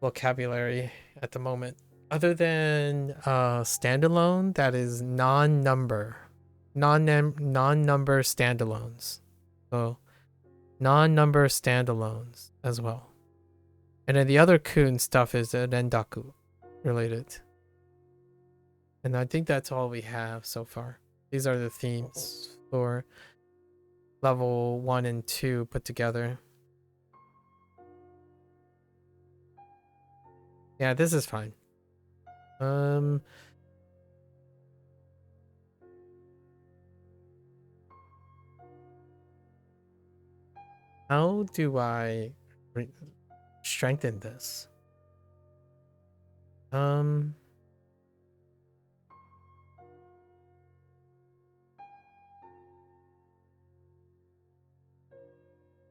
vocabulary at the moment. Other than standalone, that is non-number standalones. So non-number standalones as well. And then the other kun stuff is rendaku related. And I think that's all we have so far. These are the themes for level 1 and 2 put together. Yeah, this is fine. How do I strengthen this? I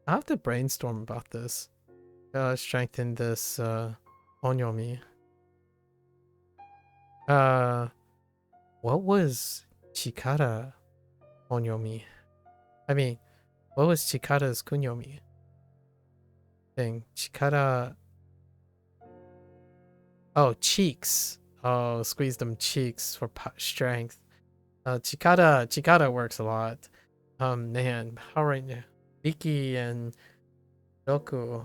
have to brainstorm about this. Strengthen this onyomi. What was Chikara onyomi? I mean, what was Chikara's kunyomi thing? Chikara. Oh, cheeks. Oh, squeeze them cheeks for strength. Chikara works a lot. Man, how right now? Riki and Roku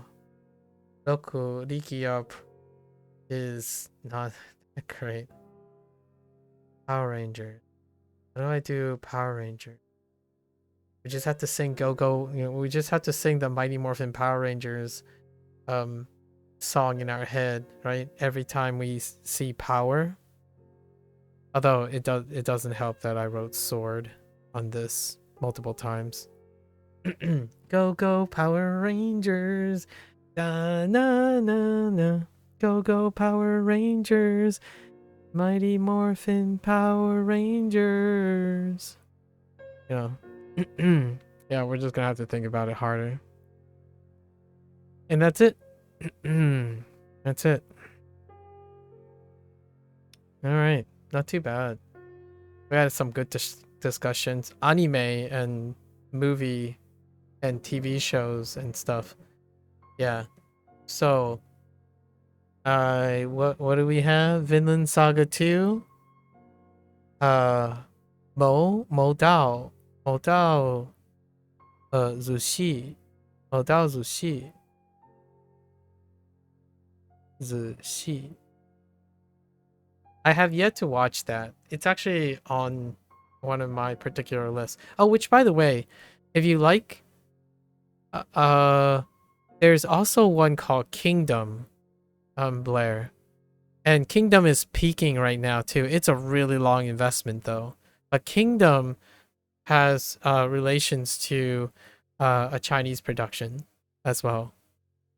Riki up is not great. Power Ranger. How do I do Power Ranger? We just have to sing Go. You know, we just have to sing the Mighty Morphin Power Rangers song in our head, right? Every time we see power. Although it doesn't help that I wrote sword on this multiple times. Go Power Rangers. Da na na na. Go Power Rangers. Mighty Morphin Power Rangers. Yeah. Yeah, we're just gonna have to think about it harder. And that's it. That's it. Alright. Not too bad. We had some good discussions. Anime and movie and TV shows and stuff. Yeah. So what do we have? Vinland Saga 2. Mo Dao. Zushi. Mo Dao Zushi. Zushi. I have yet to watch that. It's actually on one of my particular lists. Oh, which by the way, if you like there's also one called Kingdom, Blair. And Kingdom is peaking right now too. It's a really long investment though. But Kingdom has relations to a Chinese production as well.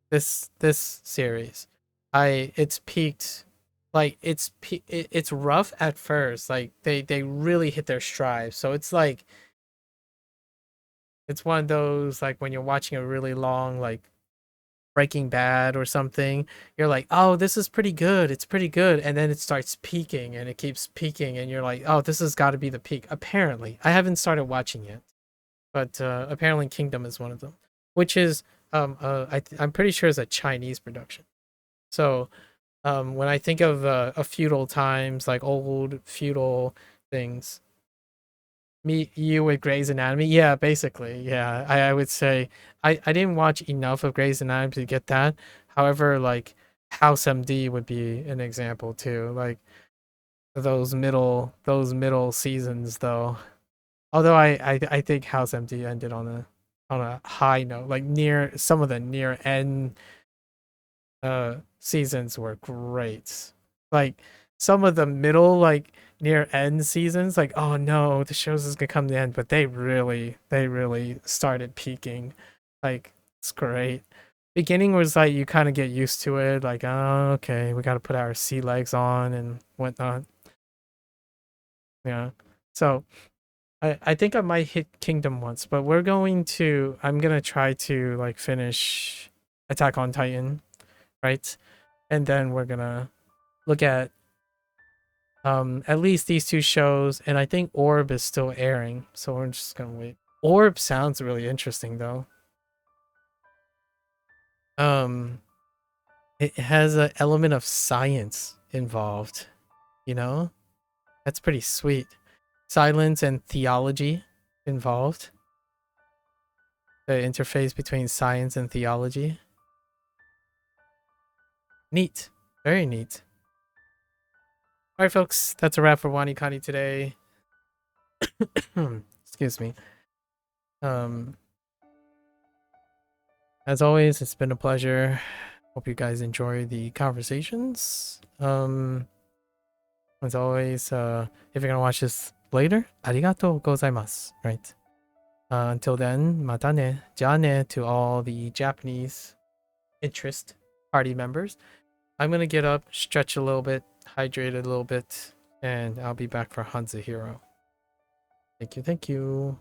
This series, it's peaked, like it's rough at first. Like they really hit their stride. So it's like it's one of those like when you're watching a really long like Breaking Bad or something, you're like, oh, this is pretty good. It's pretty good. And then it starts peaking and it keeps peaking. And you're like, oh, this has got to be the peak. Apparently. I haven't started watching yet. But apparently Kingdom is one of them. Which is, I'm pretty sure is a Chinese production. So when I think of a feudal times, like old feudal things, me you with Grey's Anatomy, yeah, basically, yeah. I would say I didn't watch enough of Grey's Anatomy to get that. However, like House MD would be an example too. Like those middle seasons though. Although I think House MD ended on a high note. Like near some of the near end seasons were great. Like some of the middle, like near end seasons, like, oh no, the show's is gonna come to the end, but they really started peaking. Like, it's great. Beginning was like you kind of get used to it, like, oh, okay, we got to put our sea legs on and whatnot. Yeah. So I think I might hit Kingdom once, but I'm gonna try to like finish Attack on Titan, right? And then we're gonna look at least these two shows, and I think Orb is still airing, so we're just gonna wait. Orb sounds really interesting though. Um it has an element of science involved, you know? That's pretty sweet. Silence and theology involved. The interface between science and theology. Neat. Very neat. All right, folks, that's a wrap for WaniKani today. Excuse me. As always, it's been a pleasure. Hope you guys enjoy the conversations. As always, if you're gonna watch this later, arigatou gozaimasu, right? Until then, mata ne, ja ne to all the Japanese interest party members. I'm gonna get up, stretch a little bit, hydrate a little bit, and I'll be back for Hanzo Hero. Thank you, thank you.